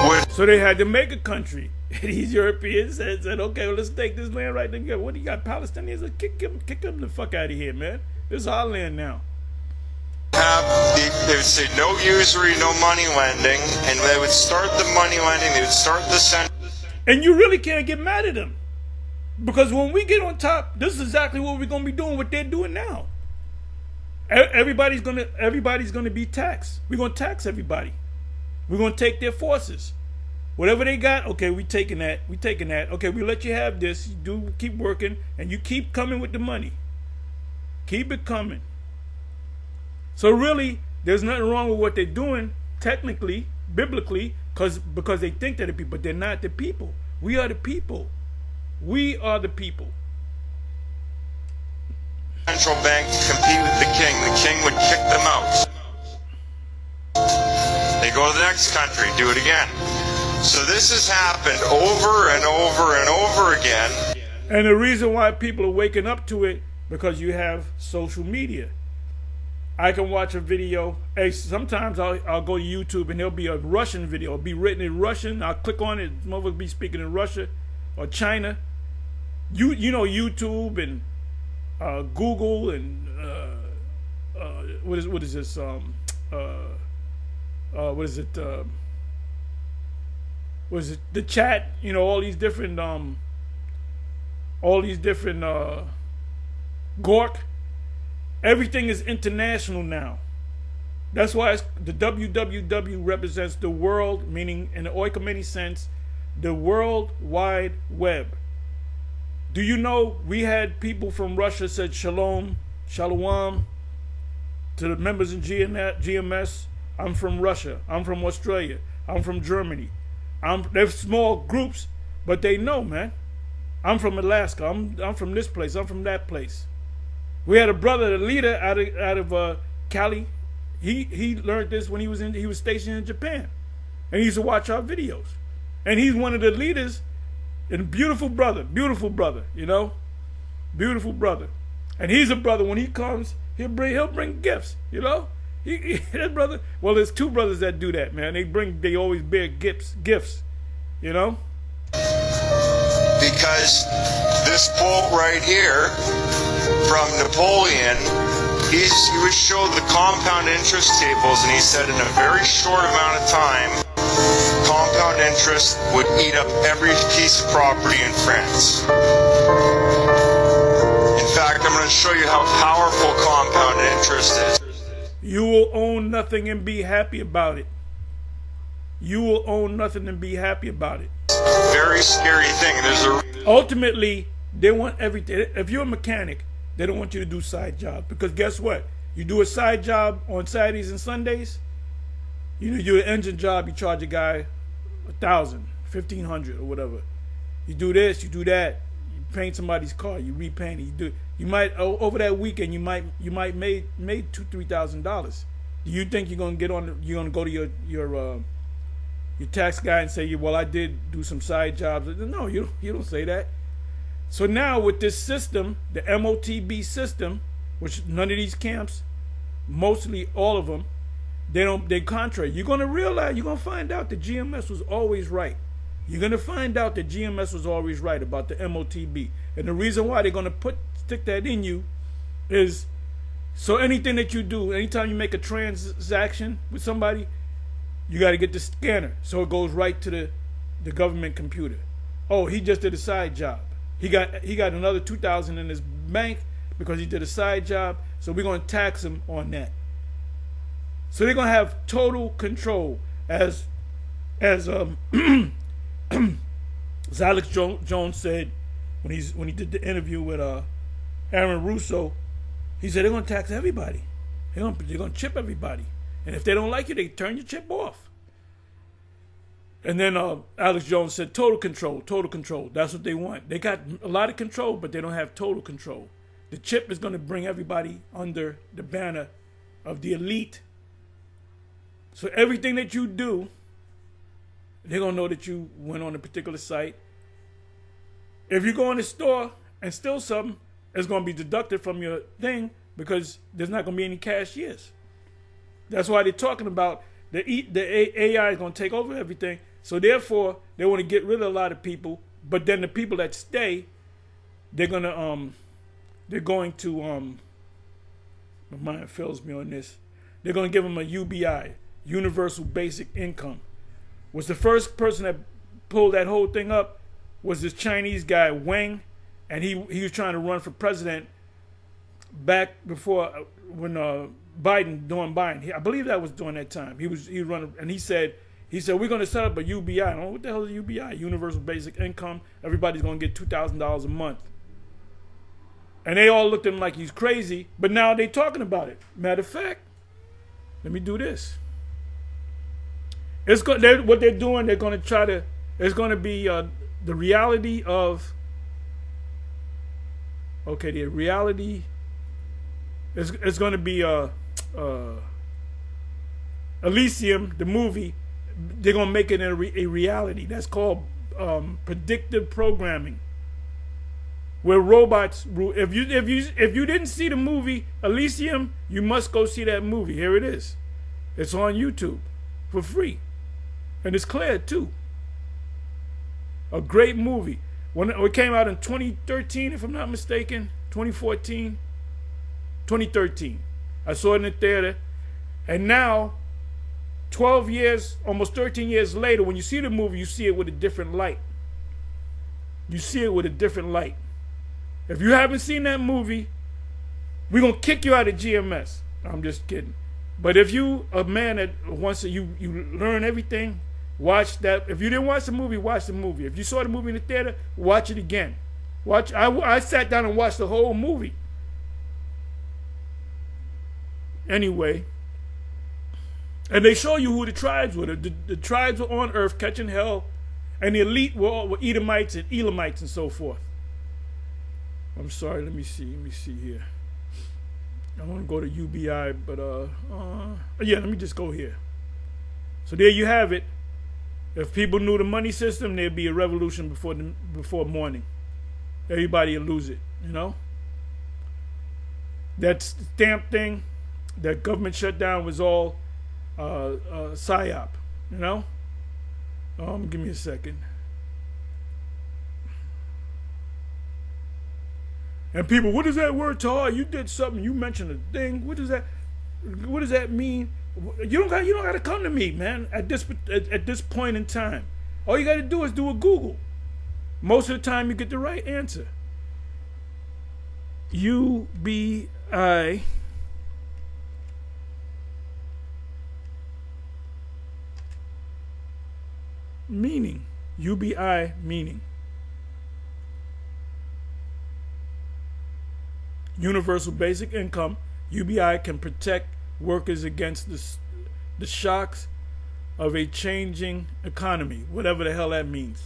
would. So they had to make a country. These Europeans said, okay, well, let's take this land right there. What do you got, Palestinians? Kick them the fuck out of here, man. This is our land now. They would say no usury, no money lending, and they would start the money lending. They would start the center. And you really can't get mad at them, because when we get on top, this is exactly what we're gonna be doing. What they're doing now. Everybody's gonna be taxed. We're gonna tax everybody. We're gonna take their forces. Whatever they got, okay, we taking that. Okay, we let you have this. You do keep working, and you keep coming with the money. Keep it coming. So really, there's nothing wrong with what they're doing, technically, biblically, because they think they're the people, but they're not the people. We are the people. We are the people. Central bank to compete with the king. The king would kick them out. They go to the next country, do it again. So this has happened over and over and over again. And the reason why people are waking up to it, because you have social media. I can watch a video. Hey, sometimes I'll go to YouTube and there'll be a Russian video. It'll be written in Russian. I'll click on it. Motherfuckers be speaking in Russia or China. You know, YouTube and Google and what is this? What is it? Was it the chat? You know, all these different Gork. Everything is international now. That's why the WWW represents the world, meaning in the oikoumene sense, the World Wide Web. Do you know we had people from Russia said shalom to the members in GMS? I'm from Russia. I'm from Australia. I'm from Germany. They're small groups, but they know, man. I'm from Alaska. I'm from this place. I'm from that place. We had a brother, the leader out of Cali. He learned this when he was stationed in Japan, and he used to watch our videos. And he's one of the leaders. And beautiful brother, you know, beautiful brother. And he's a brother. When he comes, he'll bring gifts, you know. That brother. Well, there's two brothers that do that, man. They always bear gifts, you know. Because this quote right here from Napoleon, he was showed the compound interest tables, and he said in a very short amount of time, compound interest would eat up every piece of property in France. In fact, I'm going to show you how powerful compound interest is. You will own nothing and be happy about it. You will own nothing and be happy about it. Very scary thing. Ultimately, they want everything. If you're a mechanic, they don't want you to do side jobs, because guess what? You do a side job on Saturdays and Sundays. You do an engine job, you charge a guy $1,000, $1,500 or whatever. You do this, you do that. You paint somebody's car, you repaint it. You might over that weekend you might made $2,000-$3,000. Do you think you're gonna go to your tax guy and say, well, I did do some side jobs? No, you don't say that. So now with this system, the MOTB system, which none of these camps, mostly all of them, they contrary. You're gonna realize, you're gonna find out that GMS was always right. You're gonna find out that GMS was always right about the MOTB. And the reason why they're gonna stick that in you is so anything that you do, anytime you make a transaction with somebody, you got to get the scanner so it goes right to the government computer. Oh, he just did a side job. He got another $2,000 in his bank because he did a side job, so we're going to tax him on that. So they're going to have total control, as Alex Jones said when he did the interview with Aaron Russo. He said they're going to tax everybody. They're going to chip everybody. And if they don't like you, they turn your chip off. And then Alex Jones said total control, total control. That's what they want. They got a lot of control, but they don't have total control. The chip is going to bring everybody under the banner of the elite. So everything that you do, they're going to know that you went on a particular site. If you go in the store and steal something, it's going to be deducted from your thing because there's not going to be any cashiers. That's why they're talking about the AI is going to take over everything. So therefore, they want to get rid of a lot of people. But then the people that stay, they're going to, my mind fails me on this. They're going to give them a UBI, Universal Basic Income. Was the first person that pulled that whole thing up was this Chinese guy, Wang, and he was trying to run for president back before when Biden doing Biden. I believe that was during that time. He running, and he said we're going to set up a UBI. I don't know what the hell is a UBI, Universal Basic Income. Everybody's going to get $2,000 a month. And they all looked at him like he's crazy, but now they're talking about it. Matter of fact, let me do this. What they're doing, they're going to try to, it's going to be the reality of, the reality, it's going to be Elysium, the movie. They're going to make it a reality. That's called predictive programming, where robots rule. If you didn't see the movie Elysium, you must go see that movie. Here it is. It's on YouTube for free, and it's clear too. A great movie. When it came out in 2013, if I'm not mistaken, 2014, 2013. I saw it in the theater, and now, 12 years, almost 13 years later, when you see the movie, you see it with a different light. You see it with a different light. If you haven't seen that movie, we're going to kick you out of GMS. I'm just kidding. But if you a man that wants to, you learn everything, watch that. If you didn't watch the movie, watch the movie. If you saw the movie in the theater, watch it again. I sat down and watched the whole movie. Anyway, and they show you who the tribes were. The tribes were on earth catching hell, and the elite were Edomites and Elamites and so forth. I'm sorry, let me see here. I want to go to UBI, but yeah, let me just go here. So there you have it. If people knew the money system, there'd be a revolution before morning. Everybody would lose it, you know? That stamp thing, that government shutdown was all PSYOP, you know? Give me a second. And people, what does that word, Tar? You did something. You mentioned a thing. What does that mean? You don't got to come to me, man. At this point in time, all you got to do is do a Google. Most of the time, you get the right answer. UBI. Meaning. UBI meaning. Universal Basic Income. UBI can protect workers against the shocks of a changing economy, whatever the hell that means.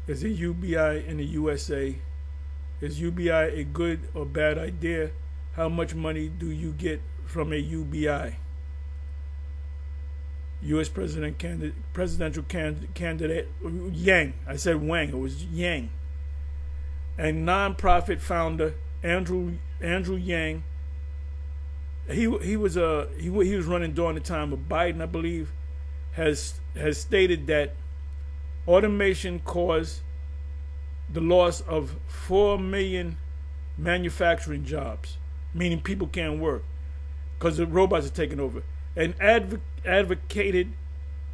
Is a UBI in the USA? Is UBI a good or bad idea? How much money do you get from a UBI? U.S. presidential candidate Yang. I said Wang. It was Yang. And nonprofit founder Andrew Yang. He was running during the time of Biden, I believe, has stated that automation caused the loss of 4 million manufacturing jobs, meaning people can't work because the robots are taking over, and advocated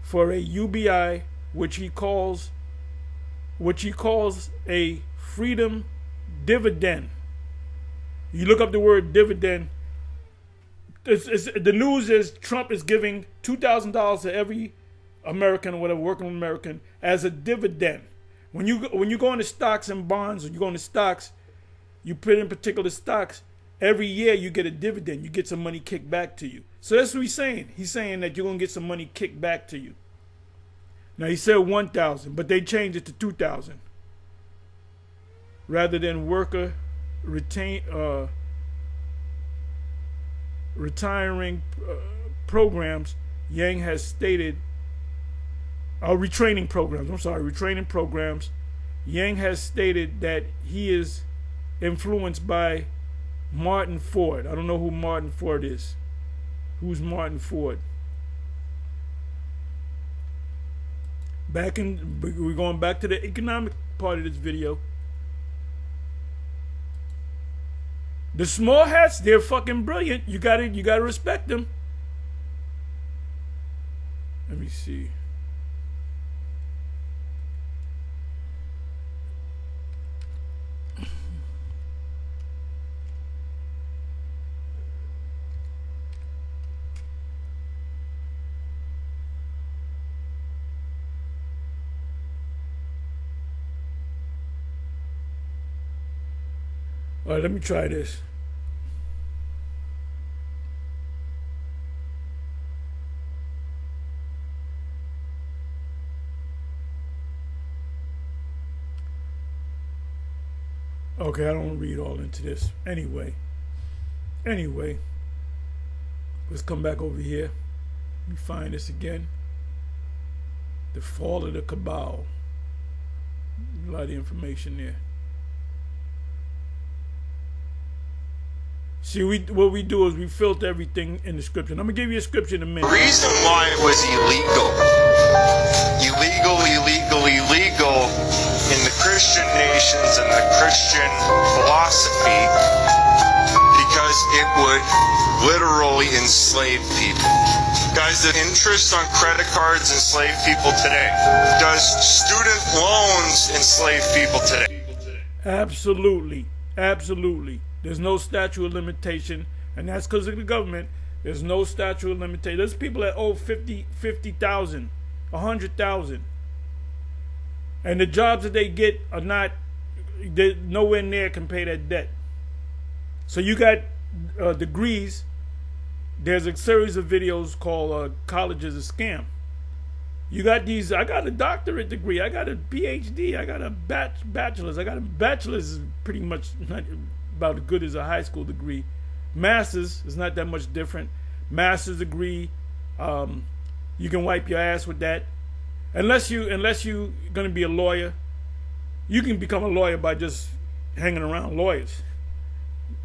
for a UBI, which he calls a freedom dividend. You look up the word dividend. The news is Trump is giving $2,000 to every American or whatever, working American, as a dividend. When you go into stocks and bonds, or you go into stocks, you put in particular stocks, every year you get a dividend. You get some money kicked back to you. So that's what he's saying. He's saying that you're going to get some money kicked back to you. Now he said 1,000, but they changed it to 2,000. Rather than worker retiring programs, Yang has stated, retraining programs, Yang has stated that he is influenced by Martin Ford. I don't know who Martin Ford is. Who's Martin Ford? We're going back to the economic part of this video. The small hats, they're fucking brilliant. You gotta respect them. Let me see. All right, let me try this. Okay, I don't read all into this. Anyway, let's come back over here. Let me find this again. The fall of the cabal. A lot of information there. See, what we do is we filter everything in the scripture. I'm gonna give you a scripture in a minute. The reason why it was illegal in the Christian nations and the Christian philosophy, because it would literally enslave people. Guys, the interest on credit cards enslave people today. Does student loans enslave people today? Absolutely. There's no statute of limitation, and that's because of the government. There's no statute of limitation. There's people that owe 50,000, 100,000, and the jobs that they get are they're nowhere near can pay that debt. So you got degrees. There's a series of videos called "College is a Scam." You got these. I got a doctorate degree. I got a PhD. I got a bachelor's. I got a bachelor's is pretty much not about as good as a high school degree. Master's is not that much different. Master's degree, you can wipe your ass with that. Unless you're gonna be a lawyer, you can become a lawyer by just hanging around lawyers.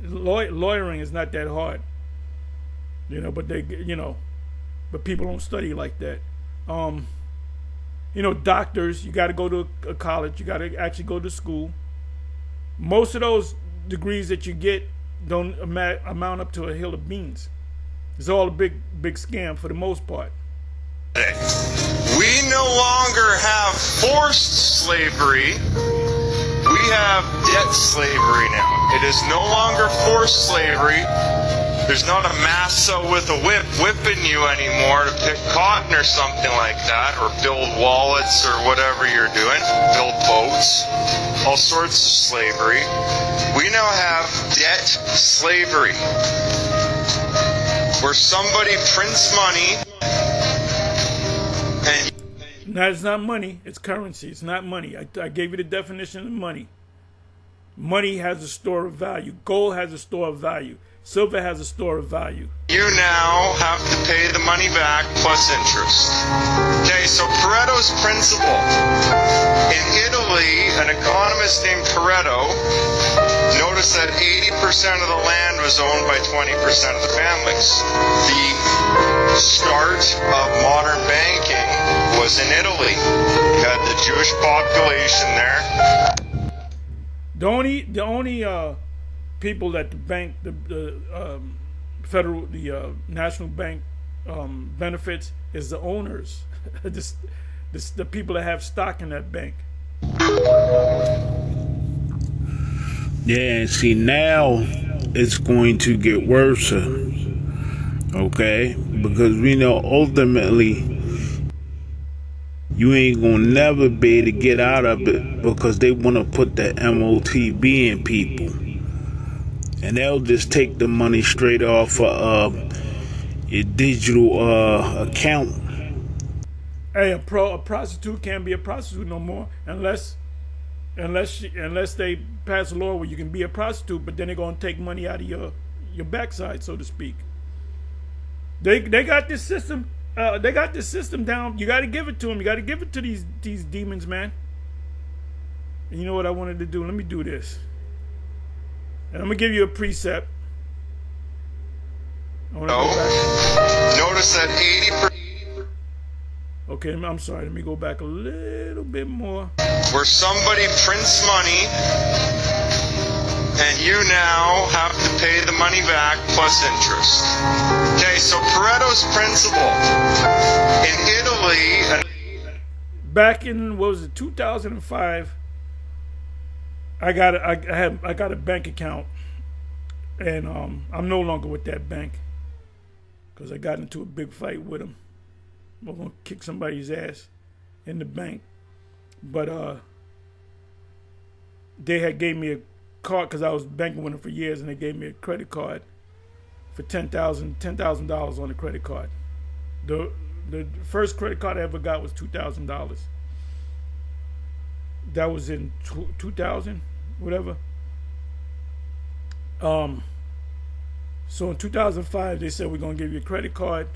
Lawyering is not that hard, but but people don't study like that. Doctors, you got to go to a college. You got to actually go to school. Most of those degrees that you get don't amount up to a hill of beans. It's all a big scam for the most part. We no longer have forced slavery. We have debt slavery now. It is no longer forced slavery. There's not a massa with a whip whipping you anymore to pick cotton or something like that, or build wallets or whatever you're doing, build boats, all sorts of slavery. We now have debt slavery, where somebody prints money and... No, it's not money, it's currency. It's not money. I gave you the definition of money. Money has a store of value. Gold has a store of value. Silver has a store of value. You now have to pay the money back plus interest. Okay, so Pareto's principle. In Italy, an economist named Pareto noticed that 80% of the land was owned by 20% of the families. The start of modern banking was in Italy. You had the Jewish population there. The only people that the bank, the national bank benefits is the owners, the people that have stock in that bank. Yeah, see, now it's going to get worse, okay? Because we know ultimately you ain't gonna never be able to get out of it, because they want to put the MOTB in people. And they'll just take the money straight off your digital account. Hey, a prostitute can't be a prostitute no more unless unless they pass a law where you can be a prostitute, but then they're gonna take money out of your backside, so to speak. They got this system. They got this system down. You got to give it to them. You got to give it to these demons, man. And you know what I wanted to do? Let me do this. And I'm gonna give you a precept. Notice that 80%. Okay, I'm sorry. Let me go back a little bit more. Where somebody prints money, and you now have to pay the money back plus interest. Okay, so Pareto's principle in Italy. Back in, what was it, 2005? I got a bank account, and I'm no longer with that bank because I got into a big fight with them. I'm gonna kick somebody's ass in the bank, but they had gave me a card because I was banking with them for years, and they gave me a credit card for $10,000 on the credit card. The first credit card I ever got was $2,000. That was in 2000, whatever. So in 2005, they said we're gonna give you a credit card.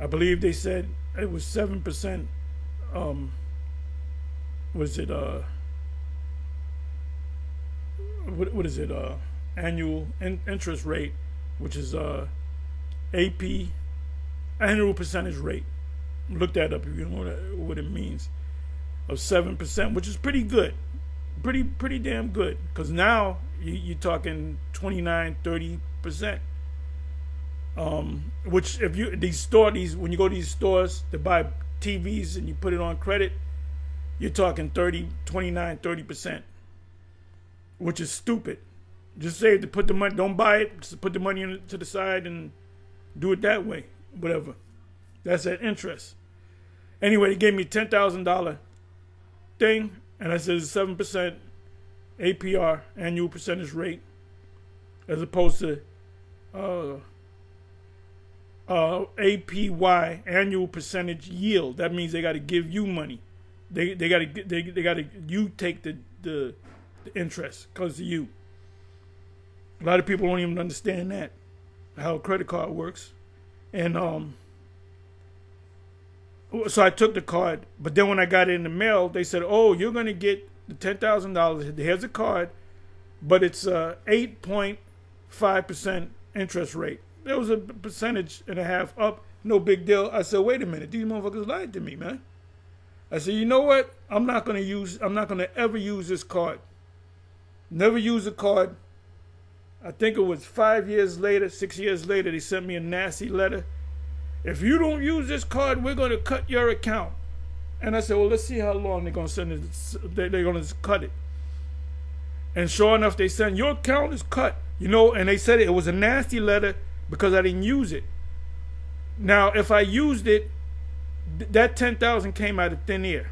I believe they said it was 7%. Was it what is it? Annual interest rate, which is AP, annual percentage rate. Look that up if you know what it means. Of 7%, which is pretty good, pretty damn good. Because now you're talking 29-30%. Which if you when you go to these stores to buy TVs and you put it on credit, you're talking 29-30%, which is stupid. Just save to put the money. Don't buy it. Just put the money to the side and do it that way. Whatever. That's at interest. Anyway, they gave me $10,000 thing, and I said it's 7% APR, annual percentage rate, as opposed to APY, annual percentage yield. That means they got to give you money. They got to you take the interest because of you. A lot of people don't even understand that, how a credit card works. And so I took the card, but then when I got it in the mail, they said, "Oh, you're gonna get the $10,000. Here's a card, but it's 8.5% interest rate." There was a percentage and a half up, no big deal. I said, "Wait a minute, these motherfuckers lied to me, man." I said, "You know what? I'm not gonna ever use this card. Never use a card." I think it was 6 years later, they sent me a nasty letter. "If you don't use this card, we're going to cut your account." And I said, "Well, let's see how long they're going to send it. They're going to cut it." And sure enough, they said, "Your account is cut." And they said it was a nasty letter because I didn't use it. Now, if I used it, that $10,000 came out of thin air.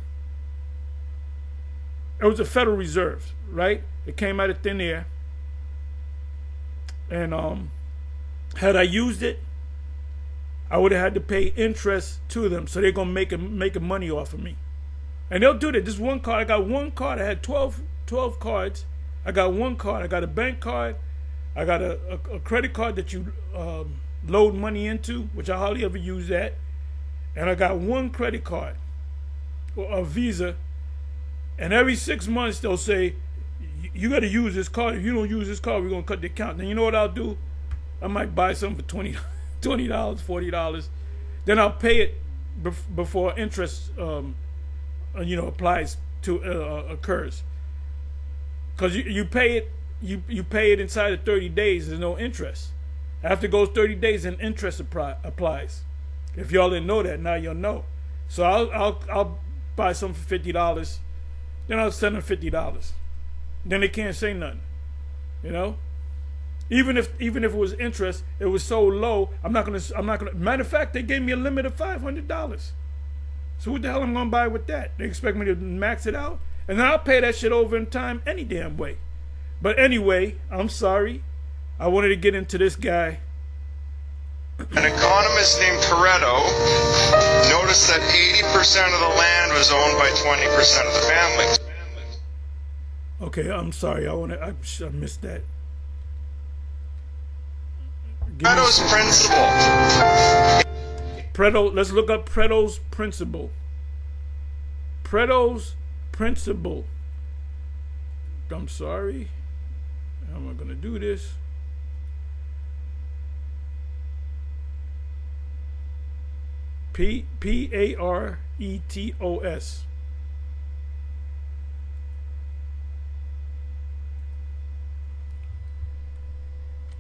It was the Federal Reserve, right? It came out of thin air. And had I used it, I would have had to pay interest to them. So they're gonna make money off of me, and they'll do that. This one card, I got one card. I had 12 cards. I got one card. I got a bank card. I got a credit card that you load money into, which I hardly ever use that. And I got one credit card, a Visa. And every 6 months they'll say, "You got to use this card. If you don't use this card, we're gonna cut the account." Then you know what I'll do? I might buy something for $20, $40. Then I'll pay it before interest, applies to occurs. Because you pay it, you pay it inside of 30 days. There's no interest. After it goes 30 days, then interest applies. If y'all didn't know that, now you'll know. So I'll buy something for $50. Then I'll send them $50. Then they can't say nothing. Even if it was interest, it was so low. I'm not gonna. Matter of fact, they gave me a limit of $500. So what the hell am I gonna buy with that? They expect me to max it out, and then I'll pay that shit over in time any damn way. But anyway, I'm sorry. I wanted to get into this guy. An economist named Pareto noticed that 80% of the land was owned by 20% of the families. Okay, I'm sorry. I missed that. Pareto's principle. Let's look up Pareto's principle. Pareto's principle. I'm sorry. How am I going to do this? Paretos.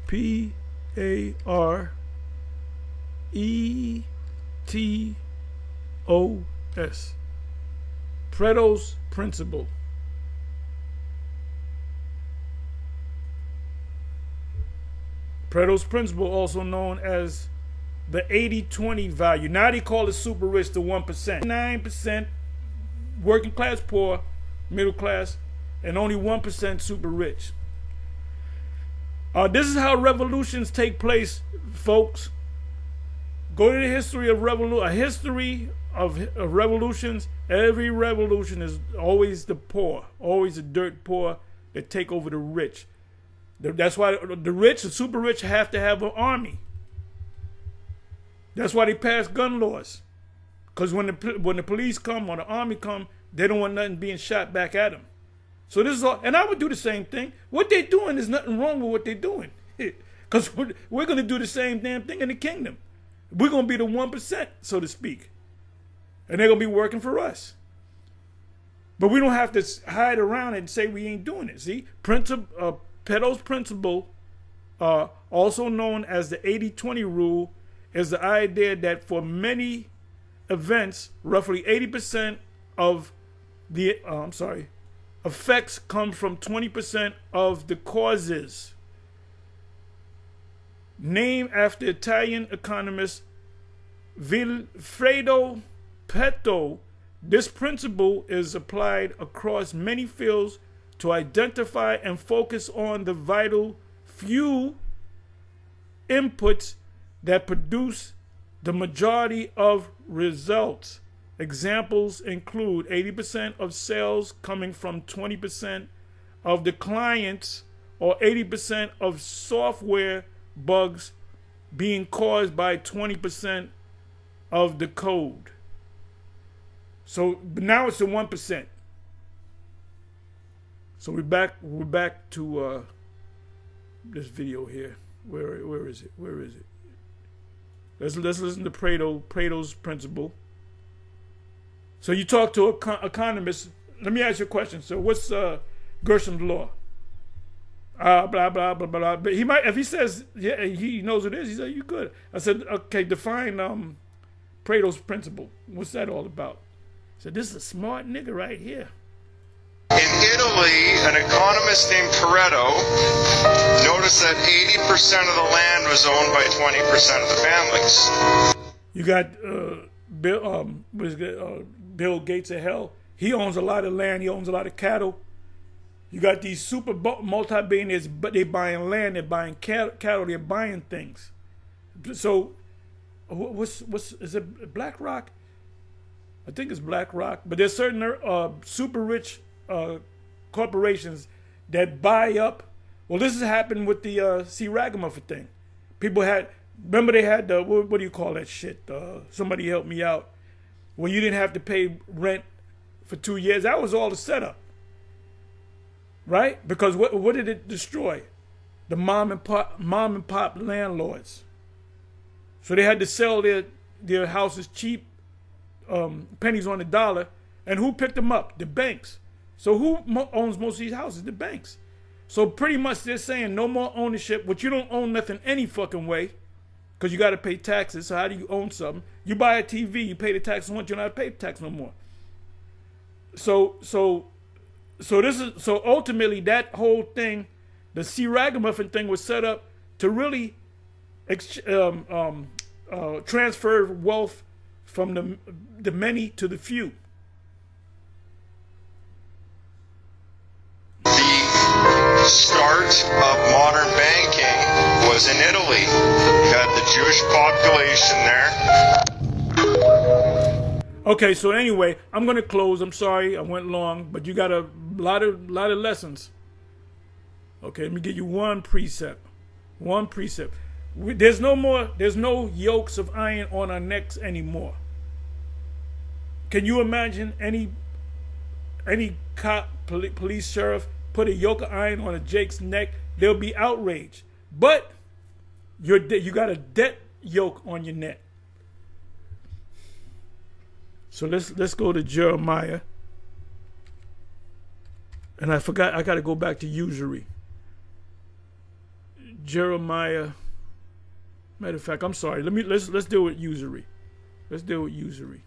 Paretos. Pareto's principle. Pareto's principle, also known as the 80-20 value. Now they call it super rich, the 1%. 9% working class poor, middle class, and only 1% super rich. This is how revolutions take place, folks. Go to the history of revolutions. Every revolution is always the poor, always the dirt poor that take over the rich. That's why the rich, the super rich, have to have an army. That's why they pass gun laws. Because when the police come or the army come, they don't want nothing being shot back at them. So this is all, and I would do the same thing. What they're doing is nothing wrong with what they're doing. Because we're going to do the same damn thing in the kingdom. We're going to be the 1%, so to speak. And they're going to be working for us. But we don't have to hide around and say we ain't doing it. See, Pareto's principle, also known as the 80-20 rule, is the idea that for many events, roughly 80% of the effects come from 20% of the causes. Named after Italian economist Vilfredo Pareto, this principle is applied across many fields to identify and focus on the vital few inputs that produce the majority of results. Examples include 80% of sales coming from 20% of the clients, or 80% of software bugs being caused by 20% of the code. So now it's the 1%. So we're back to this video here. Where is it? Let's listen to Pareto's principle. So you talk to an economist. Let me ask you a question. So what's Gersham's law? Blah blah blah blah. But he might, if he says yeah, he knows what it is. He said you good. I said okay. Define Pareto's principle. What's that all about? He said this is a smart nigga right here. In Italy, an economist named Pareto noticed that 80% of the land was owned by 20% of the families. You got Bill Gates of hell. He owns a lot of land. He owns a lot of cattle. You got these super multi-billionaires, but they're buying land. They're buying cattle. They're buying things. So, what's is it BlackRock? I think it's BlackRock. But there's certain super rich corporations that buy up. Well, this has happened with the C. Ragamuffin thing. People remember they had the, what do you call that shit? Somebody help me out. When you didn't have to pay rent for 2 years. That was all the setup. Right? Because what did it destroy? The mom and pop landlords. So they had to sell their houses cheap, pennies on the dollar. And who picked them up? The banks. So who owns most of these houses? The banks. So pretty much they're saying no more ownership, which you don't own nothing any fucking way, because you got to pay taxes. So how do you own something? You buy a TV, you pay the tax once, you don't have to pay tax no more. So ultimately that whole thing, the C. Ragamuffin thing, was set up to really transfer wealth from the many to the few. The start of modern banking was in Italy. You had the Jewish population there. Okay, so anyway, I'm gonna close. I'm sorry I went long, but you got a lot of lessons. Okay, let me give you one precept. One precept. There's no yokes of iron on our necks anymore. Can you imagine any cop, police, sheriff put a yoke of iron on a Jake's neck? They'll be outraged. But you got a debt yoke on your neck. So let's go to Jeremiah. And I forgot, I got to go back to usury. Jeremiah. Matter of fact, I'm sorry. Let's deal with usury. Let's deal with usury.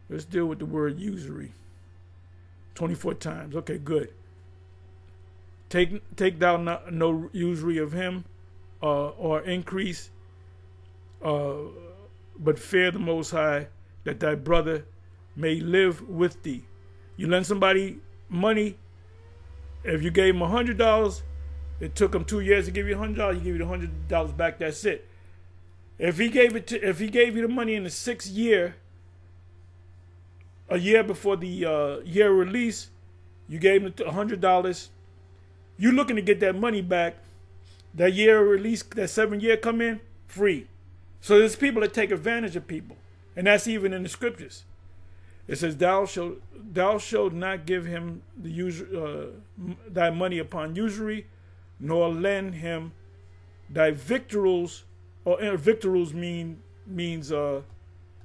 Let's deal with the word usury. 24 times. Okay, good. Take thou no usury of him, or increase, but fear the Most High, that thy brother may live with thee. You lend somebody money. If you gave him $100, it took him 2 years to give you $100. He give you the $100 back. That's it. If he gave you the money in the 6th year, a year before the year release, you gave him $100. You looking to get that money back. That year release, that 7th year come in free. So there's people that take advantage of people, and that's even in the scriptures. It says, "Thou shalt not give him thy money upon usury, nor lend him thy victuals." Or victuals means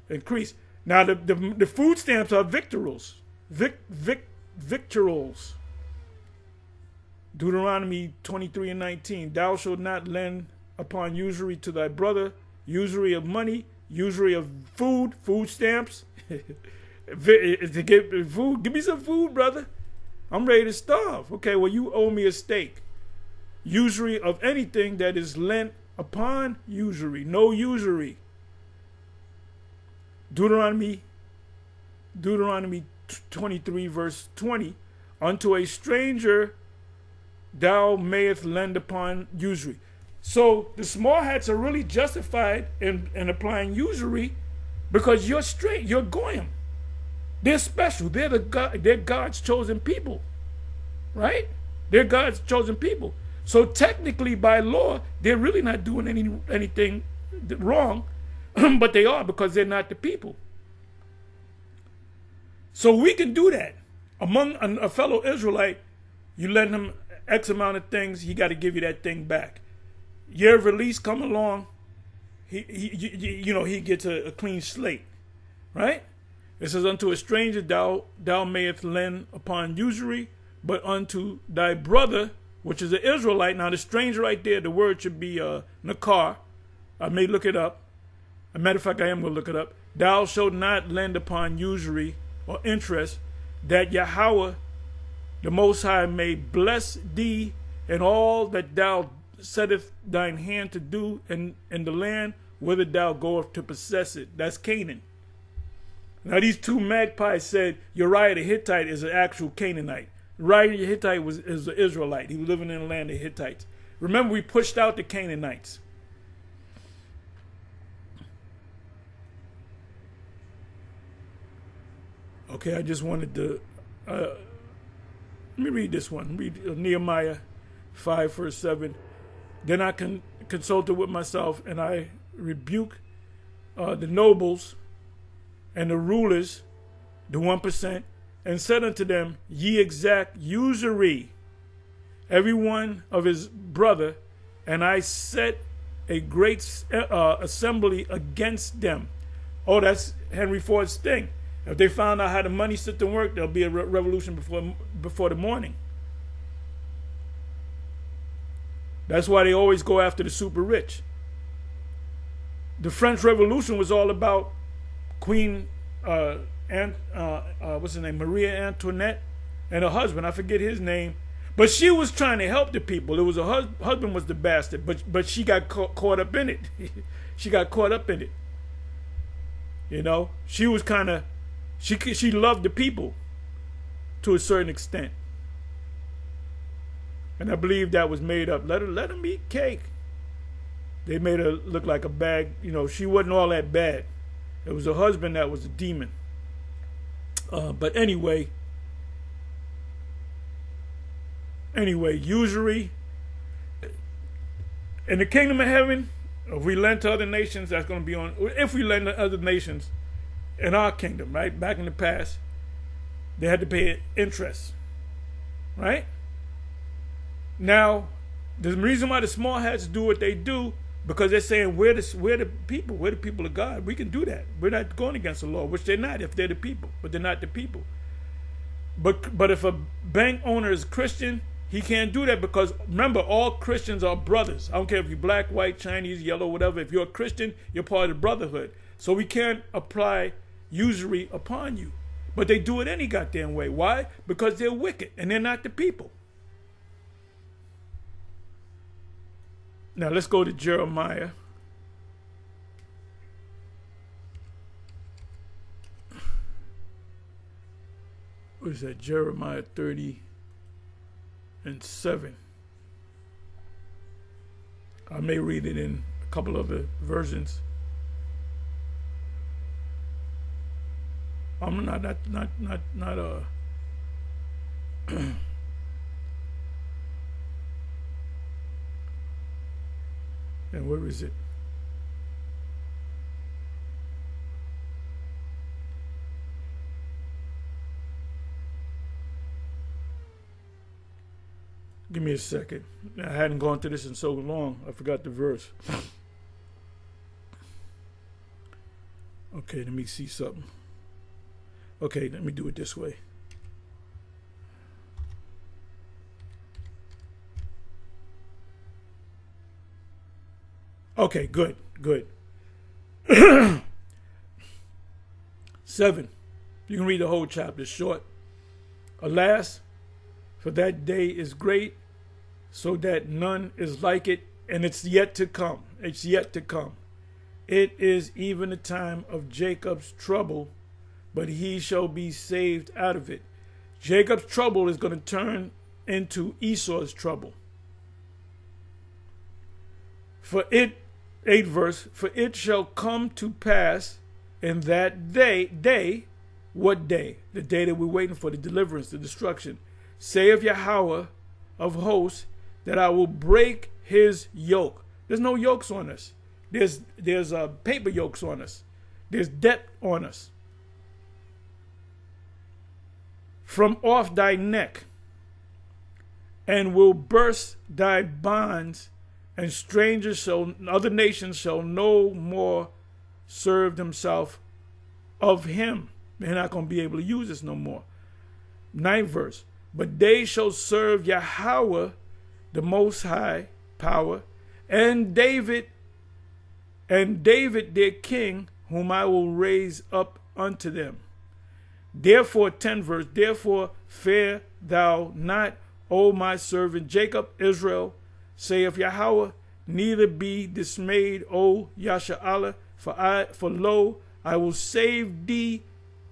increase. Now the food stamps are victuals. Victuals. Deuteronomy 23:19. Thou shalt not lend upon usury to thy brother, usury of money, usury of food stamps. To get food, give me some food, brother. I'm ready to starve. Okay, well, you owe me a steak. Usury of anything that is lent upon usury. No usury. Deuteronomy 23 verse 20. Unto a stranger thou mayest lend upon usury. So the small hats are really justified in applying usury because you're straight, you're goyim. They're special. They're God's chosen people. Right? They're God's chosen people. So technically, by law, they're really not doing anything wrong, but they are because they're not the people. So we can do that. Among a fellow Israelite, you lend him X amount of things, he got to give you that thing back. Year of release come along, he gets a clean slate, right? It says, unto a stranger thou mayest lend upon usury, but unto thy brother, which is an Israelite. Now the stranger right there, the word should be nakar. I may look it up. As a matter of fact, I am going to look it up. Thou shalt not lend upon usury or interest, that Yahweh, the Most High, may bless thee in all that thou settest thine hand to do in the land whither thou goest to possess it. That's Canaan. Now these two magpies said Uriah the Hittite is an actual Canaanite. Uriah the Hittite is an Israelite. He was living in the land of Hittites. Remember, we pushed out the Canaanites. Okay, I just wanted to let me read this one. Read Nehemiah 5 verse 7. Then I consulted with myself, and I rebuked the nobles and the rulers, the 1%, and said unto them, ye exact usury, every one of his brother, and I set a great assembly against them. Oh, that's Henry Ford's thing. If they found out how the money system worked, there'll be a revolution before the morning. That's why they always go after the super rich. The French Revolution was all about Queen what's her name, Maria Antoinette, and her husband. I forget his name, but she was trying to help the people. It was her husband was the bastard, but she got caught up in it. She got caught up in it. You know, she was kind of she loved the people to a certain extent, and I believe that was made up. Let them eat cake. They made her look like a bag. You know, she wasn't all that bad. It was a husband that was a demon. But anyway, usury. In the kingdom of heaven, if we lend to other nations, that's going to be on. If we lend to other nations in our kingdom, right? Back in the past, they had to pay interest, right? Now, the reason why the small hats do what they do, because they're saying we're the people of God. We can do that. We're not going against the law, which they're not if they're the people, but they're not the people. But if a bank owner is Christian, he can't do that, because remember, all Christians are brothers. I don't care if you're black, white, Chinese, yellow, whatever. If you're a Christian, you're part of the brotherhood. So we can't apply usury upon you. But they do it any goddamn way. Why? Because they're wicked and they're not the people. Now let's go to Jeremiah. What is that? Jeremiah 30:7. I may read it in a couple of the versions. I'm not and where is it? Give me a second. I hadn't gone through this in so long. I forgot the verse. Okay, let me see something. Okay, let me do it this way. Okay, good. 7. You can read the whole chapter, short. Alas, for that day is great, so that none is like it, and it's yet to come. It's yet to come. It is even the time of Jacob's trouble, but he shall be saved out of it. Jacob's trouble is going to turn into Esau's trouble. For it, 8th verse, for it shall come to pass in that day, what day? The day that we're waiting for, the deliverance, the destruction. Saith Yahweh of hosts, that I will break his yoke. There's no yokes on us. There's paper yokes on us. There's debt on us. From off thy neck, and will burst thy bonds, and other nations shall no more serve themselves of him. They're not going to be able to use this no more. 9th verse. But they shall serve Yahweh, the Most High power, and David their king, whom I will raise up unto them. Therefore, 10th verse, therefore fear thou not, O my servant Jacob, Israel, saith Yahweh, neither be dismayed, O Yasha'Allah, for lo, I will save thee.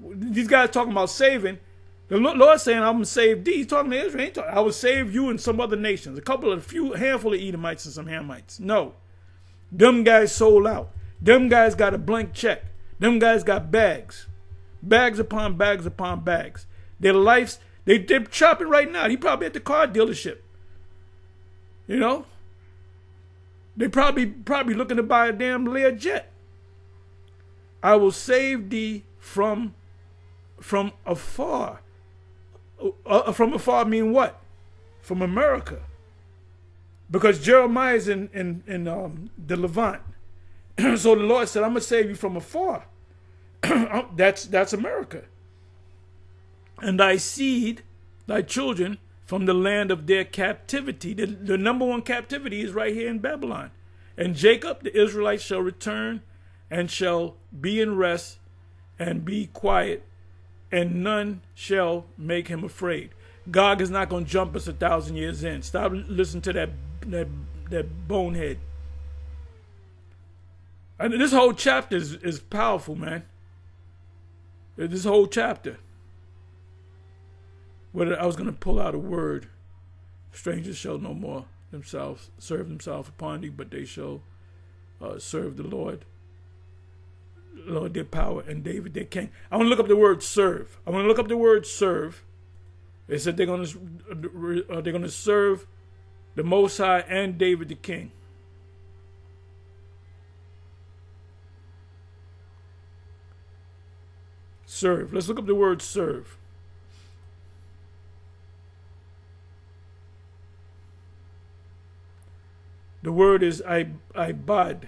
These guys talking about saving. The Lord saying, I'm going to save thee. He's talking to Israel. I will save you and some other nations. A handful of Edomites and some Hamites. No. Them guys sold out. Them guys got a blank check. Them guys got bags. Bags upon bags upon bags. Their lives, they're shopping right now. He probably at the car dealership. You know? They probably looking to buy a damn Lear jet. I will save thee from afar. From afar mean what? From America. Because Jeremiah is in the Levant. So the Lord said, I'm going to save you from afar. That's America. And thy seed, thy children, from the land of their captivity. The number one captivity is right here in Babylon. And Jacob, the Israelites, shall return and shall be in rest and be quiet, and none shall make him afraid. God is not going to jump us 1,000 years in. Stop listening to that bonehead. And this whole chapter is powerful, man. This whole chapter. Whether I was going to pull out a word, strangers shall no more serve themselves upon thee, but they shall serve the Lord. Lord did power and David did king. I want to look up the word serve. I want to look up the word serve. They said they're going to serve the Most High and David the king. Serve. Let's look up the word serve. The word is ibad.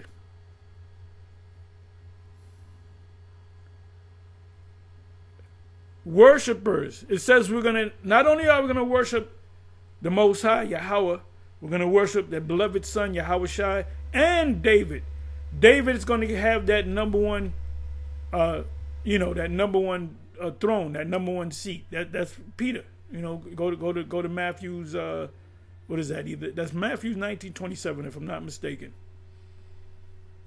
Worshippers. It says we're going to, not only are we going to worship the Most High, Yahweh, we're going to worship the beloved Son, Yahweh Shai, and David. David is going to have that number one, that number one throne, that number one seat. That's Peter. Go to Matthew's. What is that? That's Matthew 19:27, if I'm not mistaken.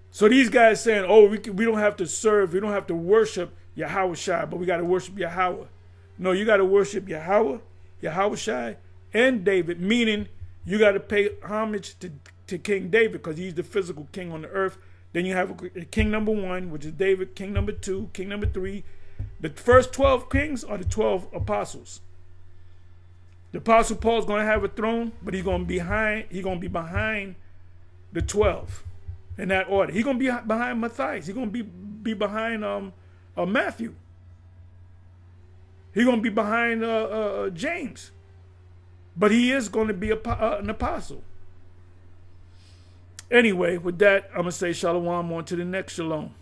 So these guys saying, "Oh, we don't have to serve, we don't have to worship Yahweh Shai, but we got to worship Yahweh." No, you got to worship Yahweh, Yahweh Shai, and David. Meaning, you got to pay homage to King David because he's the physical king on the earth. Then you have king number 1, which is David. King number 2, king number 3. The first 12 kings are the 12 apostles. The Apostle Paul's going to have a throne, but he's going to be behind the 12 in that order. He's going to be behind Matthias. He's going to be behind Matthew. He's going to be behind James. But he is going to be an apostle. Anyway, with that, I'm going to say shalom on to the next shalom.